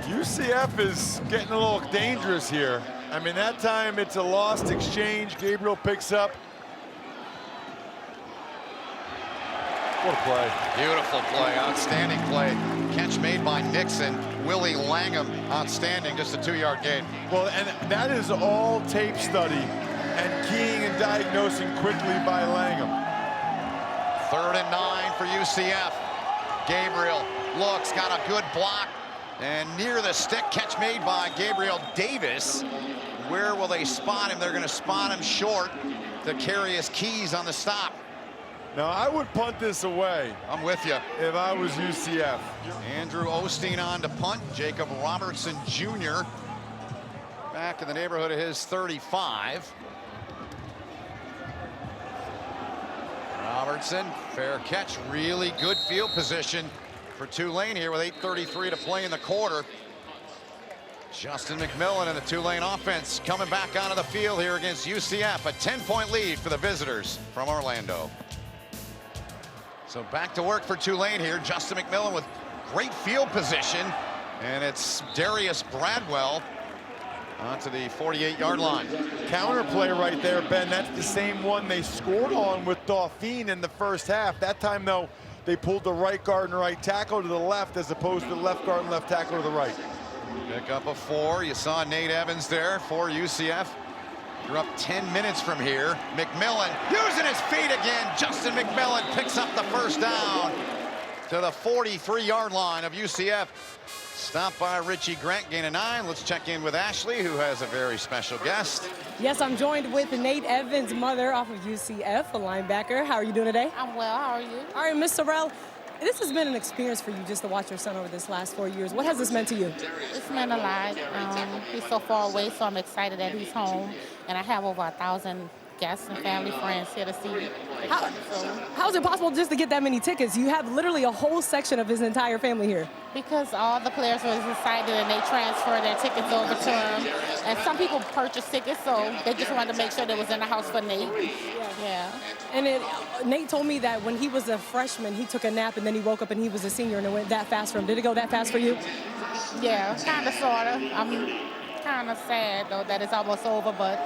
UCF is getting a little dangerous here. I mean, that time it's a lost exchange. Gabriel picks up. What a play. Beautiful play, outstanding play. Catch made by Nixon. Willie Langham, outstanding, just a 2-yard gain. Well, and that is all tape study and keying and diagnosing quickly by Langham. 3rd and 9 for UCF. Gabriel looks, got a good block, and near the stick, catch made by Gabriel Davis. Where will they spot him? They're going to spot him short. Decarius Keys on the stop. Now, I would punt this away. I'm with you. If I was UCF. Andrew Osteen on to punt. Jacob Robertson Jr. back in the neighborhood of his 35. Robertson, fair catch. Really good field position for Tulane here with 8:33 to play in the quarter. Justin McMillan and the Tulane offense coming back onto the field here against UCF. A 10-point lead for the visitors from Orlando. So back to work for Tulane here. Justin McMillan with great field position. And it's Darius Bradwell onto the 48-yard line. Counter play right there, Ben. That's the same one they scored on with Dauphine in the first half. That time, though, they pulled the right guard and right tackle to the left as opposed to the left guard and left tackle to the right. Pick up a 4. You saw Nate Evans there for UCF. You're up 10 minutes from here. McMillan using his feet again. Justin McMillan picks up the 1st down to the 43-yard line of UCF. Stopped by Richie Grant, gain of 9. Let's check in with Ashley, who has a very special guest. Yes, I'm joined with Nate Evans' mother off of UCF, a linebacker. How are you doing today? I'm well. How are you? All right, Ms. Sorrell, this has been an experience for you just to watch your son over this last 4 years. What has this meant to you? It's meant a lot. He's so far away, so I'm excited that he's home. And I have over 1,000 guests and family friends here to see How is it possible just to get that many tickets? You have literally a whole section of his entire family here. Because all the players were excited and they transferred their tickets over to him. And some people purchased tickets, so they just wanted to make sure they was in the house for Nate. Yeah. And Nate told me that when he was a freshman, he took a nap and then he woke up and he was a senior and it went that fast for him. Did it go that fast for you? Yeah, kind of, sort of. I'm kind of sad, though, that it's almost over, but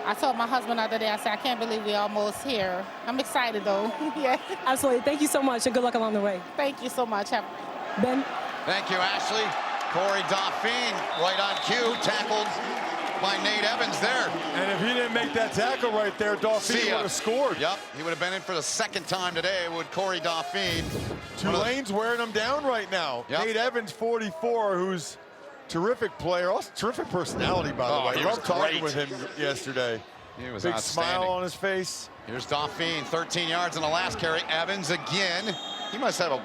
I told my husband the other day, I said, I can't believe we're almost here. I'm excited, though. Yeah. Absolutely. Thank you so much and good luck along the way. Thank you so much. Ben? Thank you, Ashley. Corey Dauphine, right on cue, tackled by Nate Evans there. And if he didn't make that tackle right there, Dauphine would have scored. Yep, he would have been in for the second time today with Corey Dauphine. Tulane's wearing him down right now. Yep. Nate Evans, 44, who's terrific player, also terrific personality, by the way. I loved talking with him yesterday. He was big outstanding. smile on his face. Here's Dauphine, 13 yards in the last carry. Evans again. He must have a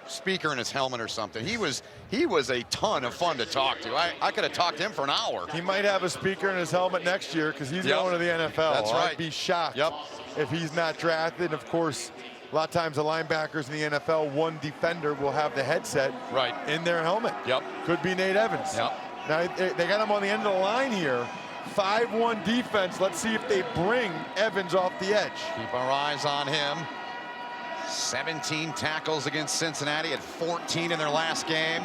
speaker in his helmet or something. He was a ton of fun to talk to. I could have talked to him for an hour. He might have a speaker in his helmet next year because he's going to the NFL. That's right. I'd be shocked Yep. if he's not drafted. Of course, a lot of times the linebackers in the NFL, one defender will have the headset in their helmet. Yep. Could be Nate Evans. Yep. Now, they got him on the end of the line here. 5-1 defense. Let's see if they bring Evans off the edge. Keep our eyes on him. 17 tackles against Cincinnati, at 14 in their last game.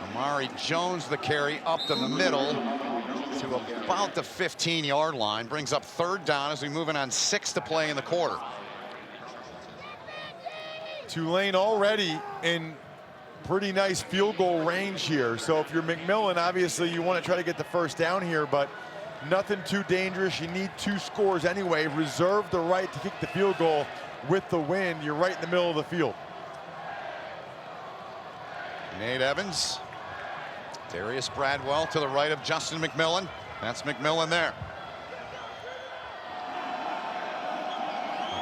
Amari Jones, the carry up the middle to about the 15-yard line. Brings up third down as we move in on 6 to play in the quarter. Tulane already in pretty nice field goal range here. So if you're McMillan, obviously you want to try to get the first down here, but nothing too dangerous. You need 2 scores anyway. Reserve the right to kick the field goal with the win. You're right in the middle of the field. Nate Evans. Darius Bradwell to the right of Justin McMillan. That's McMillan there.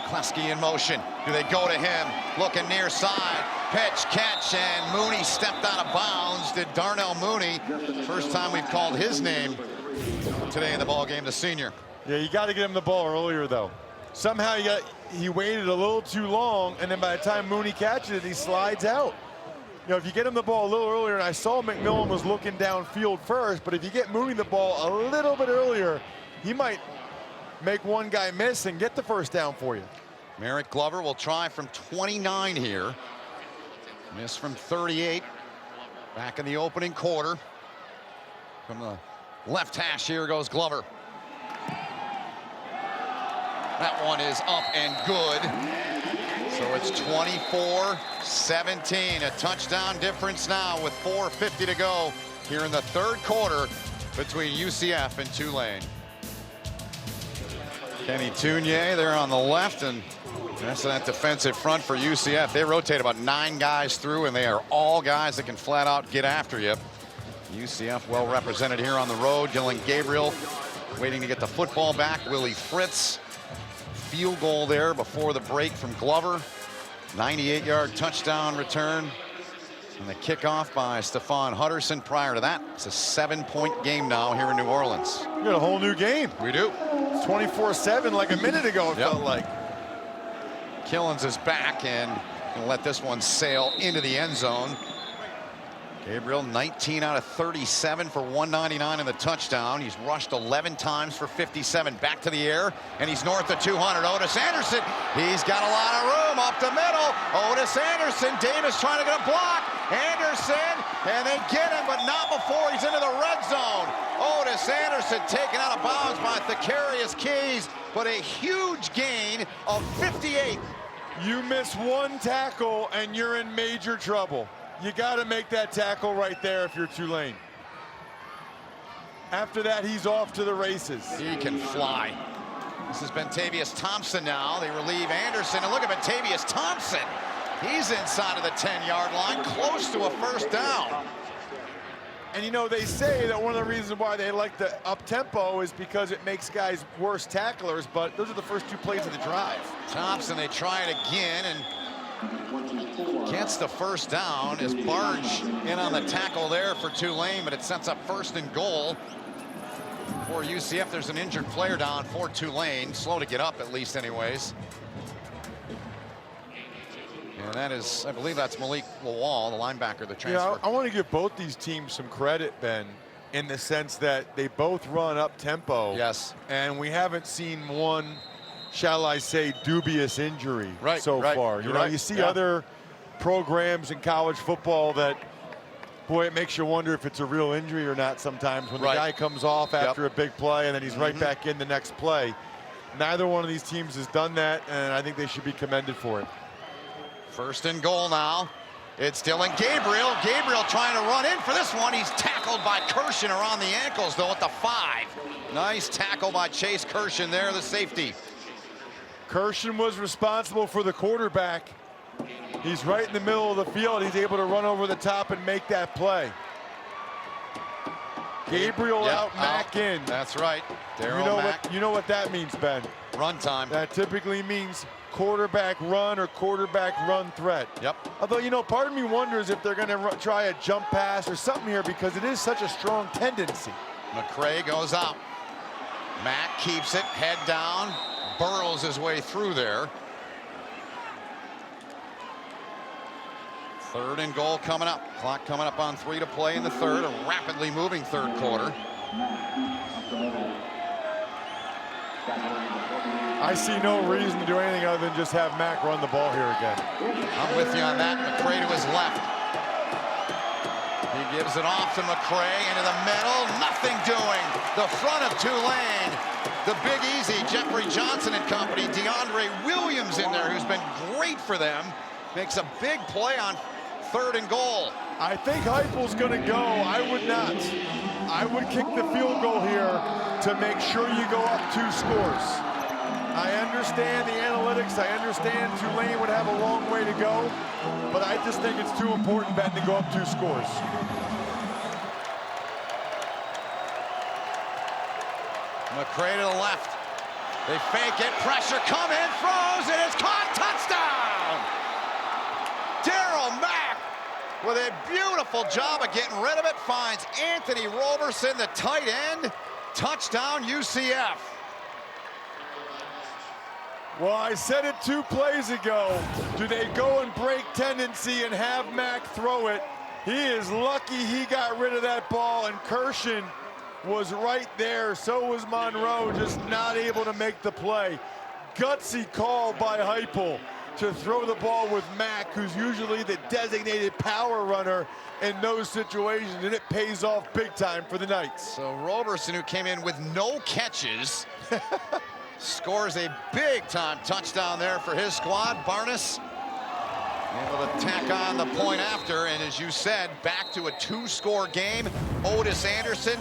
McCleskey in motion. Do they go to him? Looking near side. Pitch, catch, and Mooney stepped out of bounds. Did Darnell Mooney. First time we've called his name today in the ball game, the senior. Yeah, you got to get him the ball earlier, though. Somehow he waited a little too long, and then by the time Mooney catches it, he slides out. You know, if you get him the ball a little earlier, and I saw McMillan was looking downfield first, but if you get Mooney the ball a little bit earlier, he might make one guy miss and get the first down for you. Merrick Glover will try from 29 here. Miss from 38. Back in the opening quarter. From the left hash, here goes Glover. That one is up and good. So it's 24-17. A touchdown difference now with 4:50 to go here in the third quarter between UCF and Tulane. Kenny Tunier there on the left, and that's that defensive front for UCF. They rotate about 9 guys through, and they are all guys that can flat out get after you. UCF well represented here on the road. Dillon Gabriel waiting to get the football back. Willie Fritz. Field goal there before the break from Glover. 98-yard touchdown return. And the kickoff by Stephon Hutterson. Prior to that, it's a 7-point game now here in New Orleans. We got a whole new game. We do. 24-7 like a minute ago, it felt like. Killens is back and gonna let this one sail into the end zone. Gabriel 19 out of 37 for 199 in the touchdown. He's rushed 11 times for 57. Back to the air, and he's north of 200. Otis Anderson, he's got a lot of room up the middle. Otis Anderson, Davis trying to get a block. Anderson, and they get him, but not before he's into the red zone. Otis Anderson taken out of bounds by Thacarius Keys, but a huge gain of 58. You miss one tackle, and you're in major trouble. You got to make that tackle right there if you're Tulane. After that, he's off to the races. He can fly. This is Bentavious Thompson now. They relieve Anderson, and look at Bentavious Thompson. He's inside of the 10-yard line, close to a first down. And you know, they say that one of the reasons why they like the up-tempo is because it makes guys worse tacklers, but those are the first 2 plays of the drive. Thompson, they try it again, and gets the first down as Barge in on the tackle there for Tulane, but it sets up first and goal for UCF. There's an injured player down for Tulane. Slow to get up, at least anyways. And that is, I believe that's Malik Lawal, the linebacker, the transfer. Yeah, I want to give both these teams some credit, Ben, in the sense that they both run up tempo. Yes. And we haven't seen one, shall I say, dubious injury so far. You know, right. you see other programs in college football that, boy, it makes you wonder if it's a real injury or not sometimes when the guy comes off after a big play and then he's right back in the next play. Neither one of these teams has done that, and I think they should be commended for it. First and goal now. It's Dillon Gabriel. Gabriel trying to run in for this one. He's tackled by Kirshen around the ankles, though, at the 5. Nice tackle by Chase Kirshen there, the safety. Kirshen was responsible for the quarterback. He's right in the middle of the field. He's able to run over the top and make that play. Gabriel out, Mack in. That's right. You know what that means, Ben? Run time. That typically means quarterback run or quarterback run threat. Yep. Although, you know, part of me wonders if they're going to try a jump pass or something here because it is such a strong tendency. McCray goes out. Mack keeps it, head down, burrows his way through there. Third and goal coming up. Clock coming up on 3 to play in the third. A rapidly moving third quarter. I see no reason to do anything other than just have Mack run the ball here again. I'm with you on that. McCray to his left. He gives it off to McCray into the middle. Nothing doing. The front of Tulane. The Big Easy, Jeffrey Johnson and company. DeAndre Williams in there, who's been great for them. Makes a big play on third and goal. I think Heupel's going to go. I would not. I would kick the field goal here to make sure you go up 2 scores. I understand the analytics. I understand Tulane would have a long way to go, but I just think it's too important, Ben, to go up 2 scores. McCray to the left. They fake it. Pressure coming. Throws. It is caught. Touchdown! Darryl Mack with a beautiful job of getting rid of it. Finds Anthony Roberson, the tight end. Touchdown, UCF. Well, I said it 2 plays ago. Do they go and break tendency and have Mack throw it? He is lucky he got rid of that ball, and Kirshen was right there. So was Monroe, just not able to make the play. Gutsy call by Heupel to throw the ball with Mack, who's usually the designated power runner in those situations, and it pays off big time for the Knights. So Roberson, who came in with no catches, scores a big-time touchdown there for his squad. Barnes able to tack on the point after, and as you said, back to a 2-score game. Otis Anderson,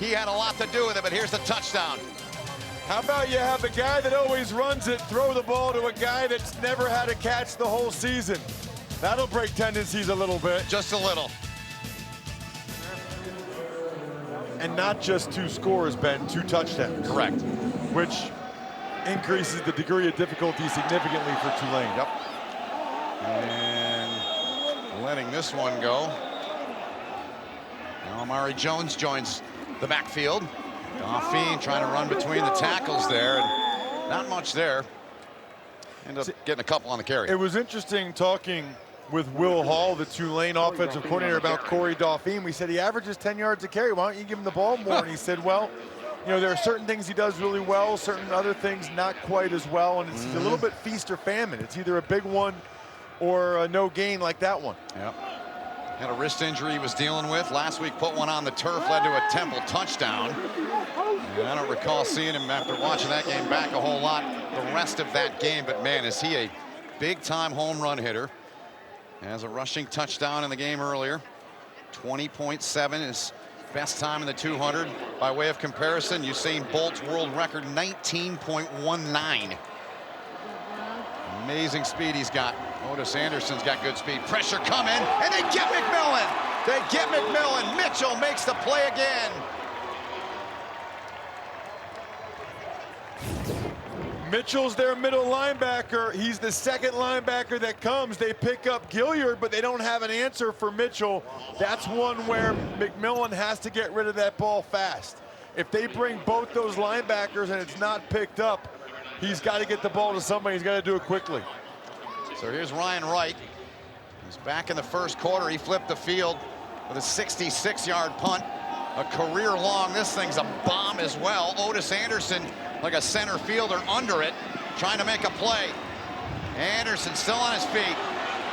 he had a lot to do with it, but here's the touchdown. How about you have the guy that always runs it throw the ball to a guy that's never had a catch the whole season? That'll break tendencies a little bit. Just a little. And not just 2 scores, Ben, 2 touchdowns. Correct. Which increases the degree of difficulty significantly for Tulane. Yep. And letting this one go. Now Amari Jones joins the backfield. Dauphin trying to run between the tackles there, and not much there. End up getting a couple on the carry. It was interesting talking with Will Hall, the Tulane offensive coordinator, about Corey Dauphin. We said he averages 10 yards a carry. Why don't you give him the ball more? And he said, well, you know, there are certain things he does really well, certain other things not quite as well, and it's a little bit feast or famine. It's either a big one or a no gain like that one. Yep. Had a wrist injury he was dealing with. Last week put one on the turf, led to a Temple touchdown. And I don't recall seeing him after watching that game back a whole lot the rest of that game, but man, is he a big-time home run hitter. Has a rushing touchdown in the game earlier. 20.7 is best time in the 200. By way of comparison, Usain Bolt's world record, 19.19. Amazing speed he's got. Otis Anderson's got good speed. Pressure coming, and they get McMillan. They get McMillan. Mitchell makes the play again. Mitchell's their middle linebacker. He's the second linebacker that comes. They pick up Gilliard, but they don't have an answer for Mitchell. That's one where McMillan has to get rid of that ball fast. If they bring both those linebackers and it's not picked up, he's got to get the ball to somebody. He's got to do it quickly. So here's Ryan Wright. He's back in the first quarter. He flipped the field with a 66-yard punt. A career long. This thing's a bomb as well. Otis Anderson, like a center fielder, under it, trying to make a play. Anderson still on his feet.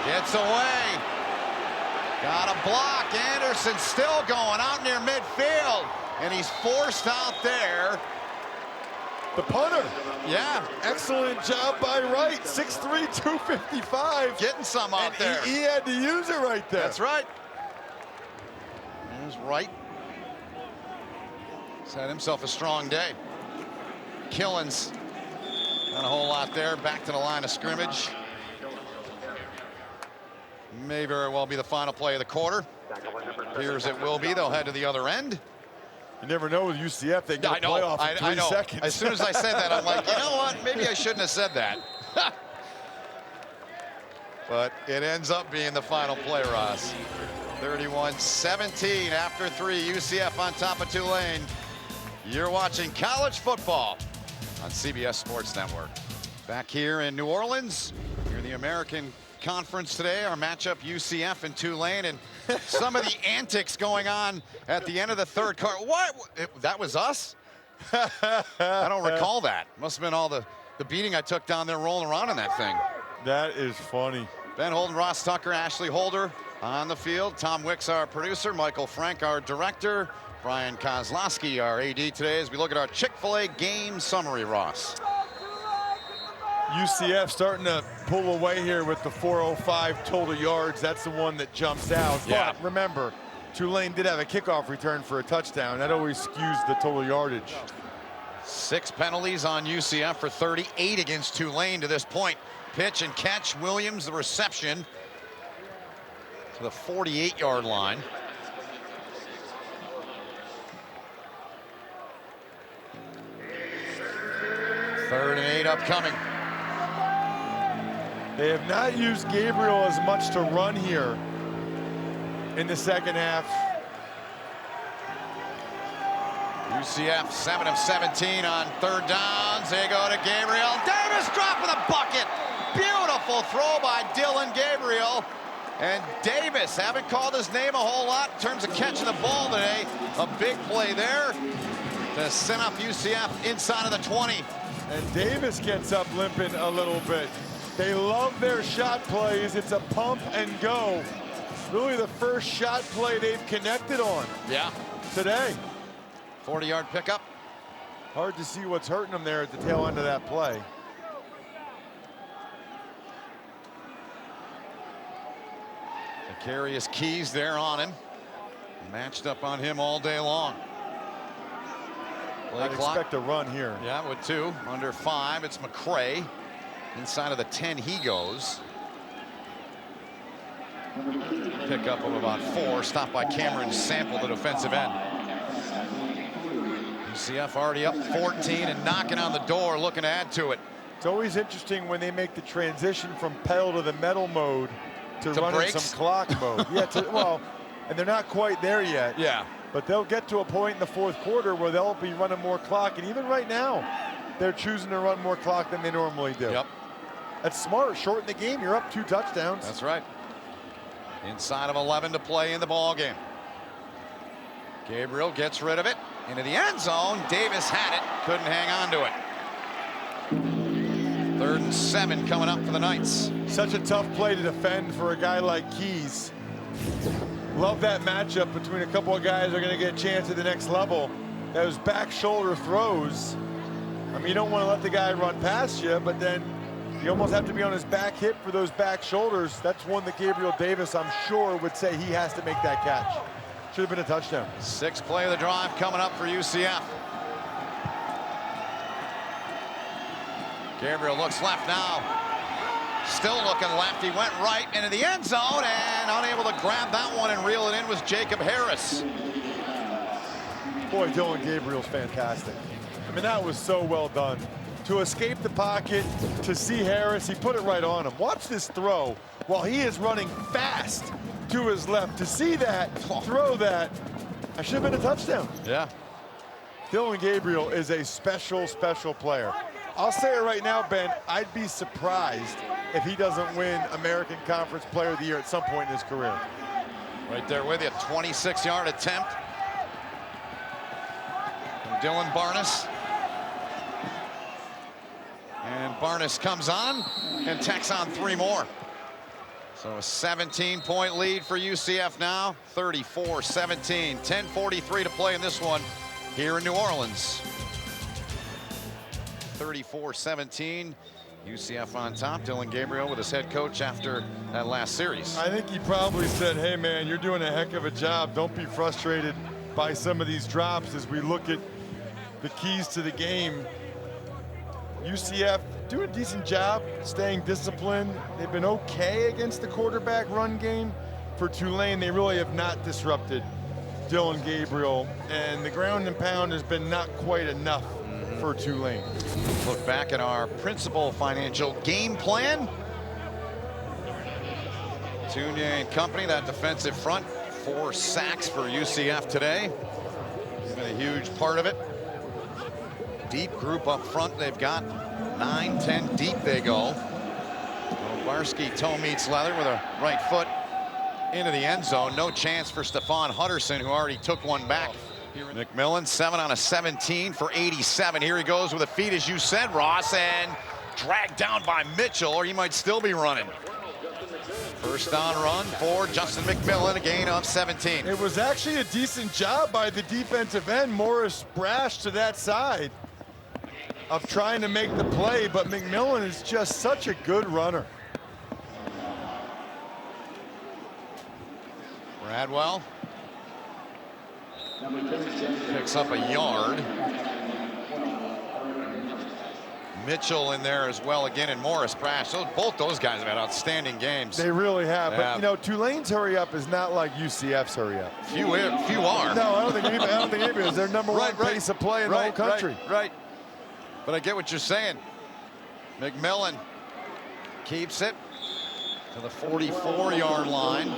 Gets away. Got a block. Anderson still going out near midfield. And he's forced out there. The punter. Yeah. Excellent job by Wright. 6'3", 255. Getting some out there. He had to use it right there. That's right. There's Wright. He's had himself a strong day. Killens, not a whole lot there. Back to the line of scrimmage. May very well be the final play of the quarter. Appears it will be. They'll head to the other end. You never know with UCF, they get a playoff in 3 seconds. As soon as I said that, I'm like, you know what? Maybe I shouldn't have said that. But it ends up being the final play, Ross. 31-17 after 3. UCF on top of Tulane. You're watching college football on CBS Sports Network. Back here in New Orleans, here in the American Conference today, our matchup UCF and Tulane, and some of the antics going on at the end of the third quarter. What? That was us? I don't recall that. Must have been all the beating I took down there rolling around in that thing. That is funny. Ben Holden, Ross Tucker, Ashley Holder on the field. Tom Wicks, our producer. Michael Frank, our director. Brian Kozlowski, our AD today, as we look at our Chick-fil-A game summary, Ross. UCF starting to pull away here with the 405 total yards. That's the one that jumps out. Yeah. But remember, Tulane did have a kickoff return for a touchdown. That always skews the total yardage. 6 penalties on UCF for 38 against Tulane to this point. Pitch and catch. Williams, the reception to the 48-yard line. Third and 8 upcoming. They have not used Gabriel as much to run here in the second half. UCF 7 of 17 on third downs. They go to Gabriel. Davis dropping the bucket. Beautiful throw by Dillon Gabriel. And Davis, haven't called his name a whole lot in terms of catching the ball today. A big play there to send up UCF inside of the 20. And Davis gets up limping a little bit. They love their shot plays. It's a pump and go. Really the first shot play they've connected on. Yeah. Today. 40-yard pickup. Hard to see what's hurting them there at the tail end of that play. Vicarious Keys there on him. Matched up on him all day long. Play I'd clock. expect a run here. Yeah, with 2. Under 5, it's McCray. Inside of the 10 he goes. Pickup of about 4. Stopped by Cameron Sample, the defensive end. UCF already up 14 and knocking on the door, looking to add to it. It's always interesting when they make the transition from pedal to the metal mode to running brakes? some clock mode. Yeah, well, and they're not quite there yet. Yeah. But they'll get to a point in the fourth quarter where they'll be running more clock. And even right now, they're choosing to run more clock than they normally do. Yep. That's smart. Shorten the game. You're up 2 touchdowns. That's right. Inside of 11 to play in the ball game. Gabriel gets rid of it into the end zone. Davis had it, couldn't hang on to it. 3rd and 7 coming up for the Knights. Such a tough play to defend for a guy like Keys. Love that matchup between a couple of guys that are going to get a chance at the next level. Those back shoulder throws. I mean, you don't want to let the guy run past you, but then you almost have to be on his back hip for those back shoulders. That's one that Gabriel Davis, I'm sure, would say he has to make that catch. Should have been a touchdown. 6th play of the drive coming up for UCF. Gabriel looks left now. Still looking left. He went right into the end zone and unable to grab that one and reel it in was Jacob Harris. Boy, Dillon Gabriel's fantastic. I mean, that was so well done. To escape the pocket, to see Harris, he put it right on him. Watch this throw while he is running fast to his left. To see that, throw that, that should have been a touchdown. Yeah. Dillon Gabriel is a special, special player. I'll say it right now, Ben, I'd be surprised if he doesn't win American Conference Player of the Year at some point in his career. Right there with you, 26-yard attempt from Dylan Barnes. And Barnes comes on and tacks on 3 more. So a 17-point lead for UCF now, 34-17, 10:43 to play in this one here in New Orleans. 34-17, UCF on top. Dillon Gabriel with his head coach after that last series. I think he probably said, hey man, you're doing a heck of a job. Don't be frustrated by some of these drops as we look at the keys to the game. UCF doing a decent job staying disciplined. They've been okay against the quarterback run game. For Tulane, they really have not disrupted Dillon Gabriel, and the ground and pound has been not quite enough for Tulane. Look back at our principal financial game plan. Tunia and company, that defensive front, 4 sacks for UCF today. It's been a huge part of it. Deep group up front, they've got 9-10 deep they go. Barski toe meets leather with a right foot into the end zone. No chance for Stephon Hutterson, who already took one back. McMillan 7 on a 17 for 87. Here he goes with a feed, as you said, Ross, and dragged down by Mitchell, or he might still be running. First down run for Justin McMillan, a gain of 17. It was actually a decent job by the defensive end. Morris Brash to that side of trying to make the play, but McMillan is just such a good runner. Bradwell picks up a yard. Mitchell in there as well again, and Morris Brash. Both those guys have had outstanding games. They really have. But you know, Tulane's hurry up is not like UCF's hurry up. Few are. No, I don't think anybody is. They're number one pace of play in the whole country. Right. But I get what you're saying. McMillan keeps it to the 44-yard line.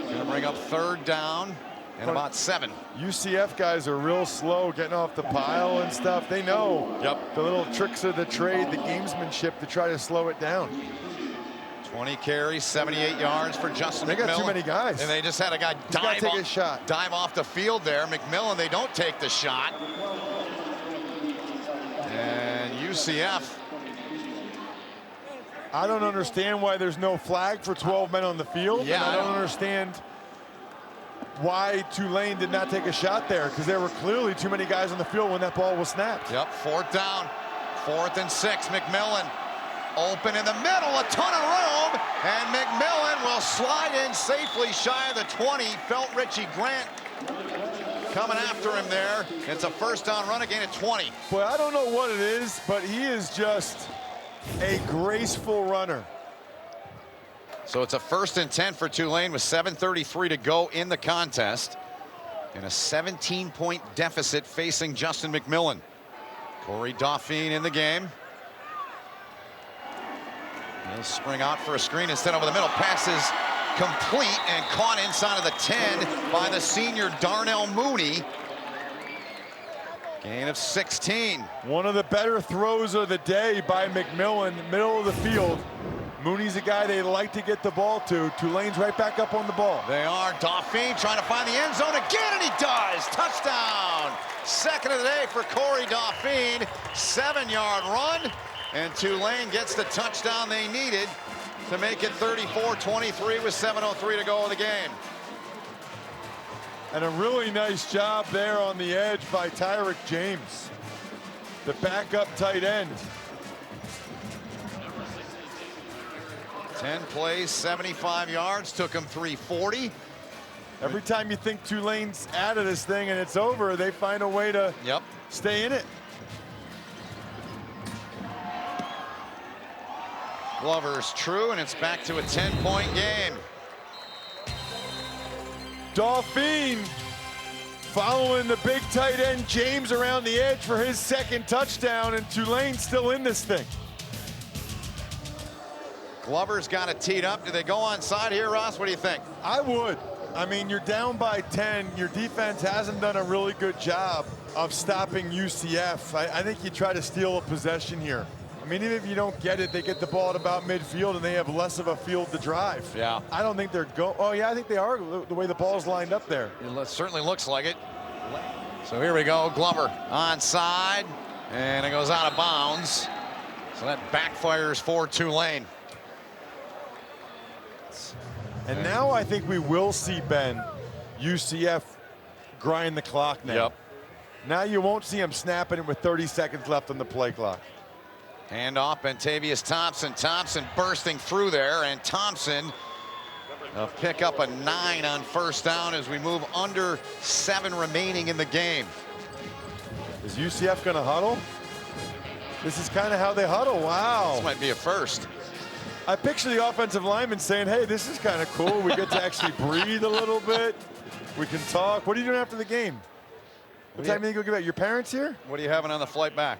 Gonna bring up 3rd down and about 7. UCF guys are real slow getting off the pile and stuff. They know the little tricks of the trade, the gamesmanship to try to slow it down. 20 carries, 78 yards for Justin McMillan. They got too many guys. And they just had a guy dive off the field there. McMillan, they don't take the shot. And UCF. I don't understand why there's no flag for 12 men on the field. Yeah, and I don't understand why Tulane did not take a shot there, because there were clearly too many guys on the field when that ball was snapped. Yep, 4th down, 4th and 6. McMillan open in the middle, a ton of room, and McMillan will slide in safely shy of the 20. Felt Richie Grant coming after him there. It's a 1st down run again at 20. Boy, I don't know what it is, but he is just a graceful runner. So it's a 1st and 10 for Tulane with 7:33 to go in the contest, and a 17-point deficit facing Justin McMillan. Corey Dauphine in the game. He'll spring out for a screen instead over the middle. Passes complete and caught inside of the 10 by the senior Darnell Mooney. Gain of 16. One of the better throws of the day by McMillan, middle of the field. Mooney's a guy they like to get the ball to. Tulane's right back up on the ball. They are. Dauphine trying to find the end zone again, and he does. Touchdown. 2nd of the day for Corey Dauphine. 7-yard run, and Tulane gets the touchdown they needed to make it 34-23 with 7:03 to go in the game. And a really nice job there on the edge by Tyrick James, the backup tight end. 10 plays, 75 yards, took him 340. Every time you think Tulane's out of this thing and it's over, they find a way to stay in it. Glover's true, and it's back to a 10-point game. Dauphine following the big tight end James around the edge for his 2nd touchdown, and Tulane still in this thing. Glover's got it teed up. Do they go onside here, Ross? What do you think? I would. I mean, you're down by 10. Your defense hasn't done a really good job of stopping UCF. I think you try to steal a possession here. I mean, even if you don't get it, they get the ball at about midfield and they have less of a field to drive. Yeah. I don't think they're oh yeah, I think they are, the way the ball's lined up there. It certainly looks like it. So here we go, Glover onside, and it goes out of bounds. So that backfires for Tulane. And now I think we will see, Ben, UCF grind the clock now. Yep. Now you won't see them snapping it with 30 seconds left on the play clock. Hand off, Bentavious Thompson. Thompson bursting through there, and Thompson pick up a 9 on first down as we move under 7 remaining in the game. Is UCF going to huddle? This is kind of how they huddle. Wow. This might be a first. I picture the offensive lineman saying, hey, this is kind of cool. We get to actually breathe a little bit. We can talk. What are you doing after the game? What time do you go get back? Your parents here? What are you having on the flight back?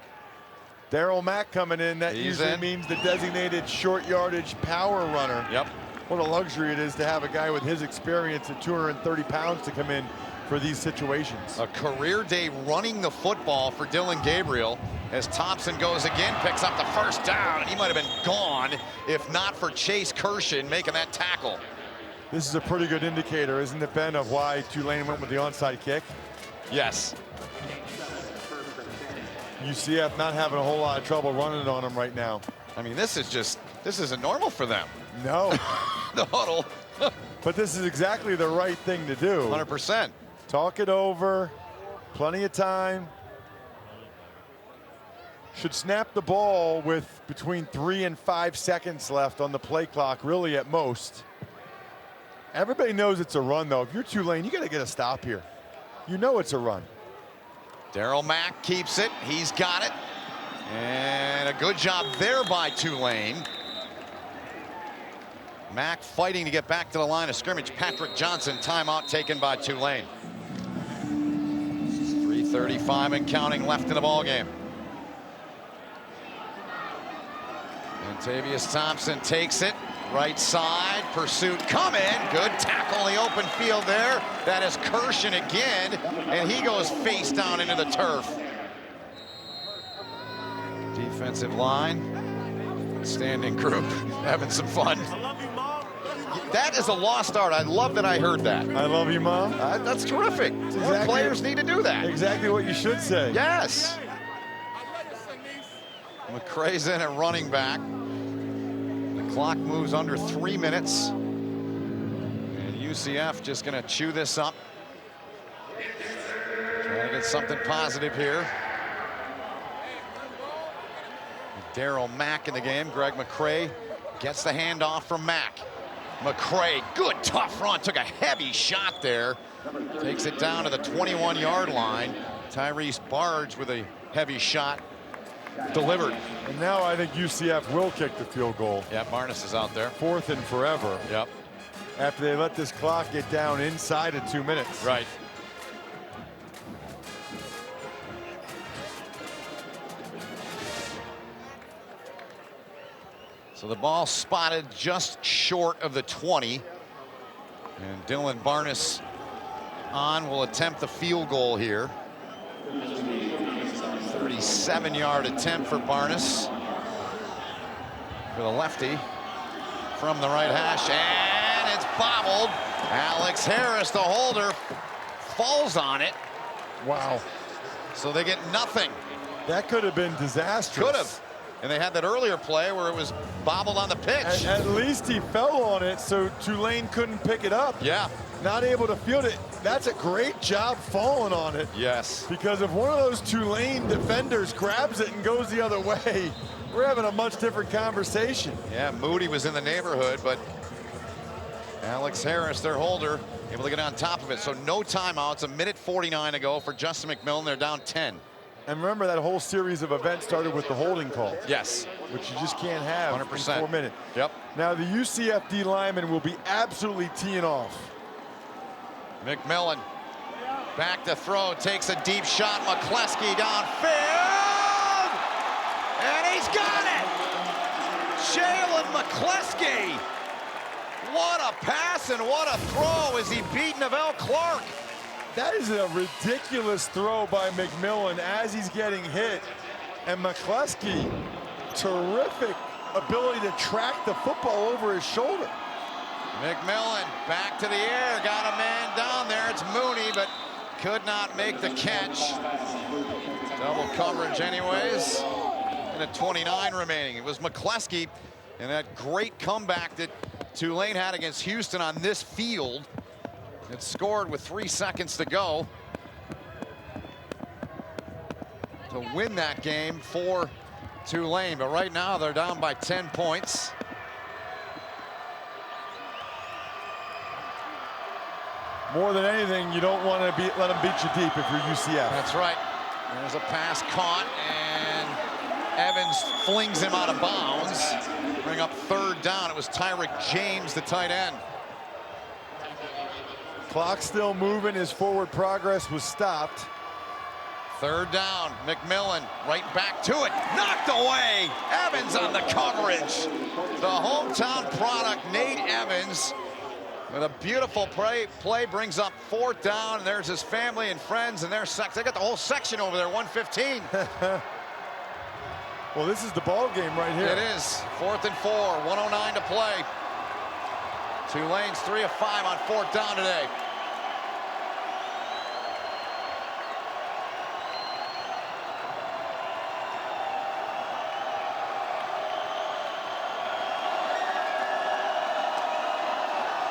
Daryl Mack coming in. That He's usually in. means the designated short yardage power runner. Yep. What a luxury it is to have a guy with his experience at 230 pounds to come in for these situations. A career day running the football for Dillon Gabriel as Thompson goes again, picks up the first down, and he might have been gone if not for Chase Kirshen making that tackle. This is a pretty good indicator, isn't it, Ben, of why Tulane went with the onside kick? Yes. UCF not having a whole lot of trouble running it on them right now. I mean, this isn't normal for them. No. The huddle. But this is exactly the right thing to do. 100%. Talk it over. Plenty of time. Should snap the ball with between 3 and 5 seconds left on the play clock, really at most. Everybody knows it's a run, though. If you're Tulane, you got to get a stop here. You know it's a run. Daryl Mack keeps it. He's got it. And a good job there by Tulane. Mack fighting to get back to the line of scrimmage. Patrick Johnson, timeout taken by Tulane. 3:35 and counting left in the ball game. Bentavious Thompson takes it. Right side, pursuit coming. Good tackle in the open field there. That is Kirshen again, and he goes face down into the turf. Defensive line, standing group, having some fun. That is a lost art. I love that I heard that. I love you, Mom. That's terrific. More players need to do that. Exactly what you should say. Yes. McCray's in at running back. The clock moves under 3 minutes. And UCF just going to chew this up. Trying to get something positive here. Daryl Mack in the game. Greg McCray gets the handoff from Mack. McCray, good tough run, took a heavy shot there. Takes it down to the 21-yard line. Tyrese Barge with a heavy shot delivered. And now I think UCF will kick the field goal. Yeah, Barnes is out there. 4th and forever. Yep. After they let this clock get down inside of 2 minutes. Right. So the ball spotted just short of the 20. And Dylan Barnes will attempt the field goal here. 37-yard attempt for Barnes. For the lefty from the right hash, and it's bobbled. Alex Harris, the holder, falls on it. Wow. So they get nothing. That could have been disastrous. Could have. And they had that earlier play where it was bobbled on the pitch. At least he fell on it, so Tulane couldn't pick it up. Yeah. Not able to field it. That's a great job falling on it. Yes. Because if one of those Tulane defenders grabs it and goes the other way, we're having a much different conversation. Yeah, Moody was in the neighborhood, but Alex Harris, their holder, able to get on top of it. So no timeouts, 1:49 to go for Justin McMillan. They're down 10. And remember, that whole series of events started with the holding call. Yes. Which you just can't have 100%. in 4 minutes. Yep. Now the UCF D lineman will be absolutely teeing off. McMillan back to throw, takes a deep shot. McCleskey downfield, and he's got it. Jalen McCleskey What a pass and what a throw as he beat Neville Clark. That is a ridiculous throw by McMillan as he's getting hit. And McCleskey, terrific ability to track the football over his shoulder. McMillan back to the air, got a man down there. It's Mooney, but could not make the catch. Double coverage anyways. And a 29 remaining. It was McCleskey and that great comeback that Tulane had against Houston on this field. It scored with 3 seconds to go to win that game for Tulane. But right now they're down by 10 points. More than anything, you don't want to let them beat you deep if you're UCF. That's right. There's a pass caught, and Evans flings him out of bounds. Bring up 3rd down. It was Tyrick James, the tight end. Clock still moving. His forward progress was stopped. 3rd down. McMillan right back to it. Knocked away. Evans on the coverage. The hometown product, Nate Evans, with a beautiful play brings up 4th down, and there's his family and friends and their section. They got the whole section over there, 115. Well, this is the ball game right here. It is. 4th and 4, 109 to play. Tulane's 3 of 5 on 4th down today.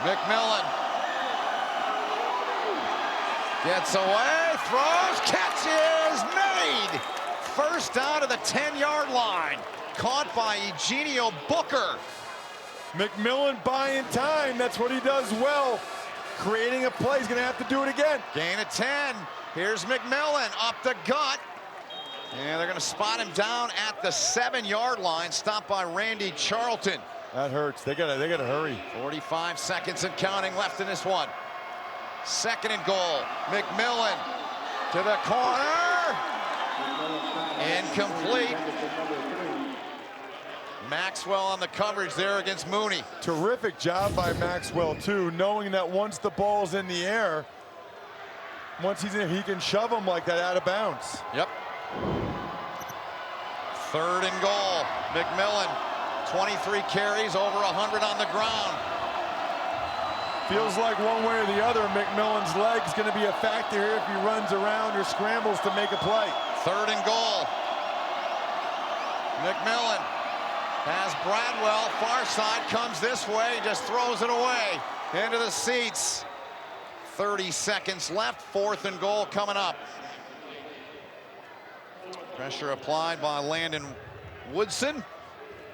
McMillan gets away, throws, catch is made. 1st down to the 10-yard line. Caught by Eugenio Booker. McMillan buying time. That's what he does well. Creating a play. He's going to have to do it again. Gain of 10. Here's McMillan up the gut. And they're going to spot him down at the 7-yard line. Stopped by Randy Charlton. That hurts. They gotta hurry. 45 seconds and counting left in this one. 2nd and goal. McMillan to the corner. Incomplete. Maxwell on the coverage there against Mooney. Terrific job by Maxwell too, knowing that once the ball's in the air, once he's in, he can shove him like that out of bounds. Yep. 3rd and goal. McMillan. 23 carries, over 100 on the ground. Feels like one way or the other, McMillan's leg's going to be a factor here if he runs around or scrambles to make a play. 3rd and goal. McMillan has Bradwell, far side, comes this way, just throws it away into the seats. 30 seconds left, 4th and goal coming up. Pressure applied by Landon Woodson.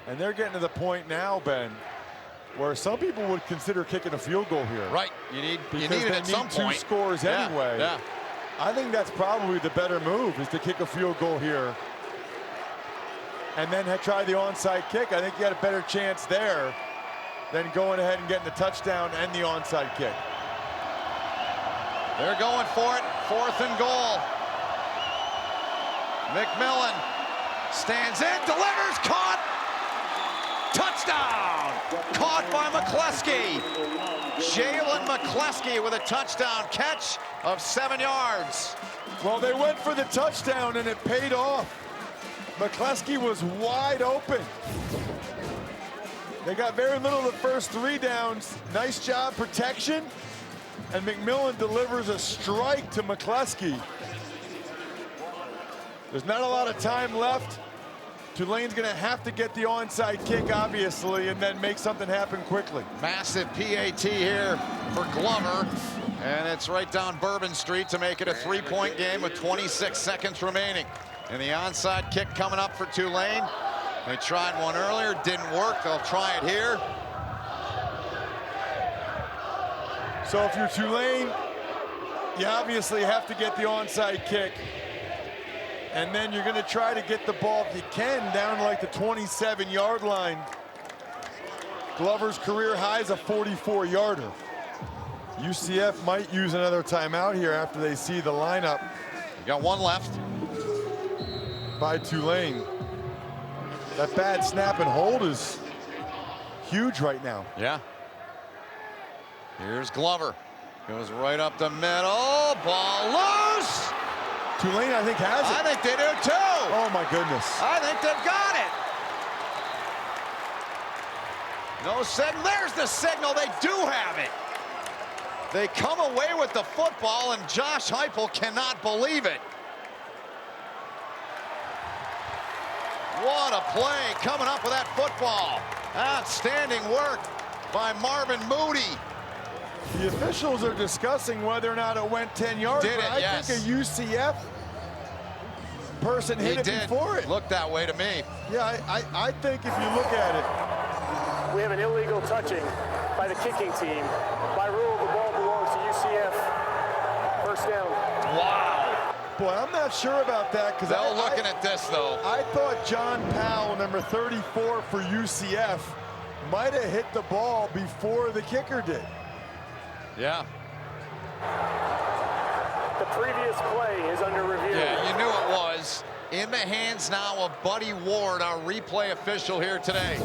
And they're getting to the point now, Ben, where some people would consider kicking a field goal here. Right, you need it at some point. 2 scores anyway. Yeah. I think that's probably the better move, is to kick a field goal here and then try the onside kick. I think you had a better chance there than going ahead and getting the touchdown and the onside kick. They're going for it. 4th and goal. McMillan stands in, delivers, caught. Touchdown! Caught by McCleskey. Jalen McCleskey with a touchdown catch of 7 yards. Well, they went for the touchdown and it paid off. McCleskey was wide open. They got very little the first 3 downs. Nice job protection. And McMillan delivers a strike to McCleskey. There's not a lot of time left. Tulane's going to have to get the onside kick, obviously, and then make something happen quickly. Massive PAT here for Glover, and it's right down Bourbon Street to make it a 3-point game with 26 seconds remaining. And the onside kick coming up for Tulane. They tried one earlier, didn't work. They'll try it here. So if you're Tulane, you obviously have to get the onside kick. And then you're going to try to get the ball, if you can, down to like the 27-yard line. Glover's career high is a 44-yarder. UCF might use another timeout here after they see the lineup. You got 1 left. By Tulane. That bad snap and hold is huge right now. Yeah. Here's Glover. Goes right up the middle. Ball loose. Tulane, I think, has it. I think they do too. Oh, my goodness. I think they've got it. No signal. There's the signal. They do have it. They come away with the football, and Josh Heupel cannot believe it. What a play coming up with that football. Outstanding work by Marvin Moody. The officials are discussing whether or not it went 10 yards. Did it, but I yes. think a UCF person hit it before it. Looked that way to me. Yeah, I think if you look at it. We have an illegal touching by the kicking team. By rule, the ball belongs to UCF. First down. Wow. Boy, I'm not sure about that because They're looking at this though. I thought John Powell, number 34 for UCF, might have hit the ball before the kicker did. Yeah. The previous play is under review. Yeah, you knew it was. In the hands now of Buddy Ward, our replay official here today.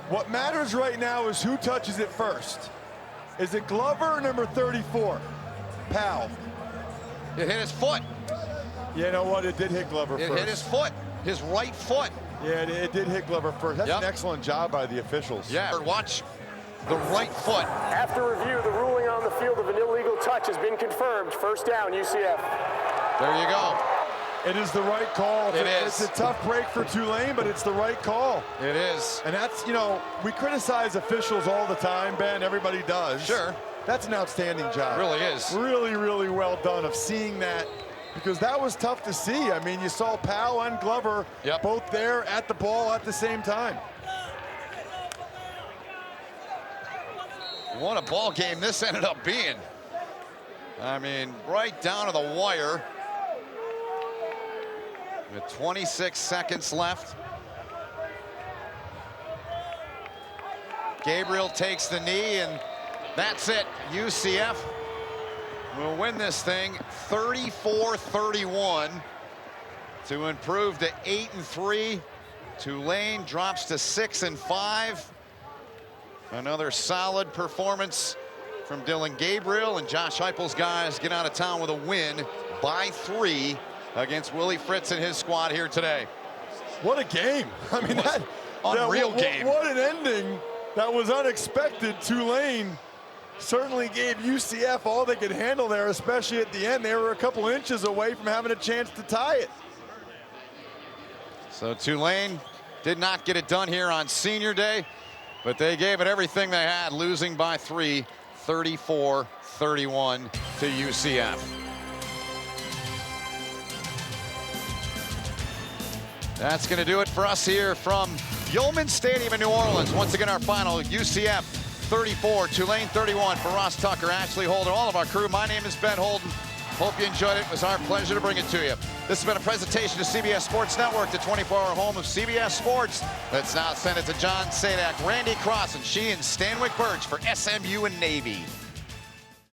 What matters right now is who touches it first. Is it Glover or number 34? Powell. It hit his foot. You know what? It did hit Glover first. It hit his foot, his right foot. Yeah, it did hit Glover first. That's Yep. an excellent job by the officials. Yeah, watch the right foot. After review, the ruling on the field of an illegal touch has been confirmed. First down, UCF. There you go. It is the right call. It is. It's a tough break for Tulane, but it's the right call. It is. And that's, you know, we criticize officials all the time, Ben. Everybody does. Sure. That's an outstanding job. It really is. Really, really well done of seeing that, because that was tough to see. I mean, you saw Powell and Glover both there at the ball at the same time. What a ball game this ended up being. I mean, right down to the wire. With 26 seconds left. Gabriel takes the knee, and that's it. UCF will win this thing 34-31 to improve to 8-3. Tulane drops to 6-5. Another solid performance from Dillon Gabriel, and Josh Heupel's guys get out of town with a win by 3 against Willie Fritz and his squad here today. What a game. I mean, that unreal game. What an ending. That was unexpected. Tulane certainly gave UCF all they could handle there, especially at the end. They were a couple inches away from having a chance to tie it. So Tulane did not get it done here on Senior Day, but they gave it everything they had, losing by 3, 34-31 to UCF. That's going to do it for us here from Yeoman Stadium in New Orleans. Once again, our final, UCF 34, Tulane 31. For Ross Tucker, Ashley Holden, all of our crew, my name is Ben Holden. Hope you enjoyed it. It was our pleasure to bring it to you. This has been a presentation to CBS Sports Network, the 24-hour home of CBS Sports. Let's now send it to John Sadak, Randy Cross, and Stanwyck Birch for SMU and Navy.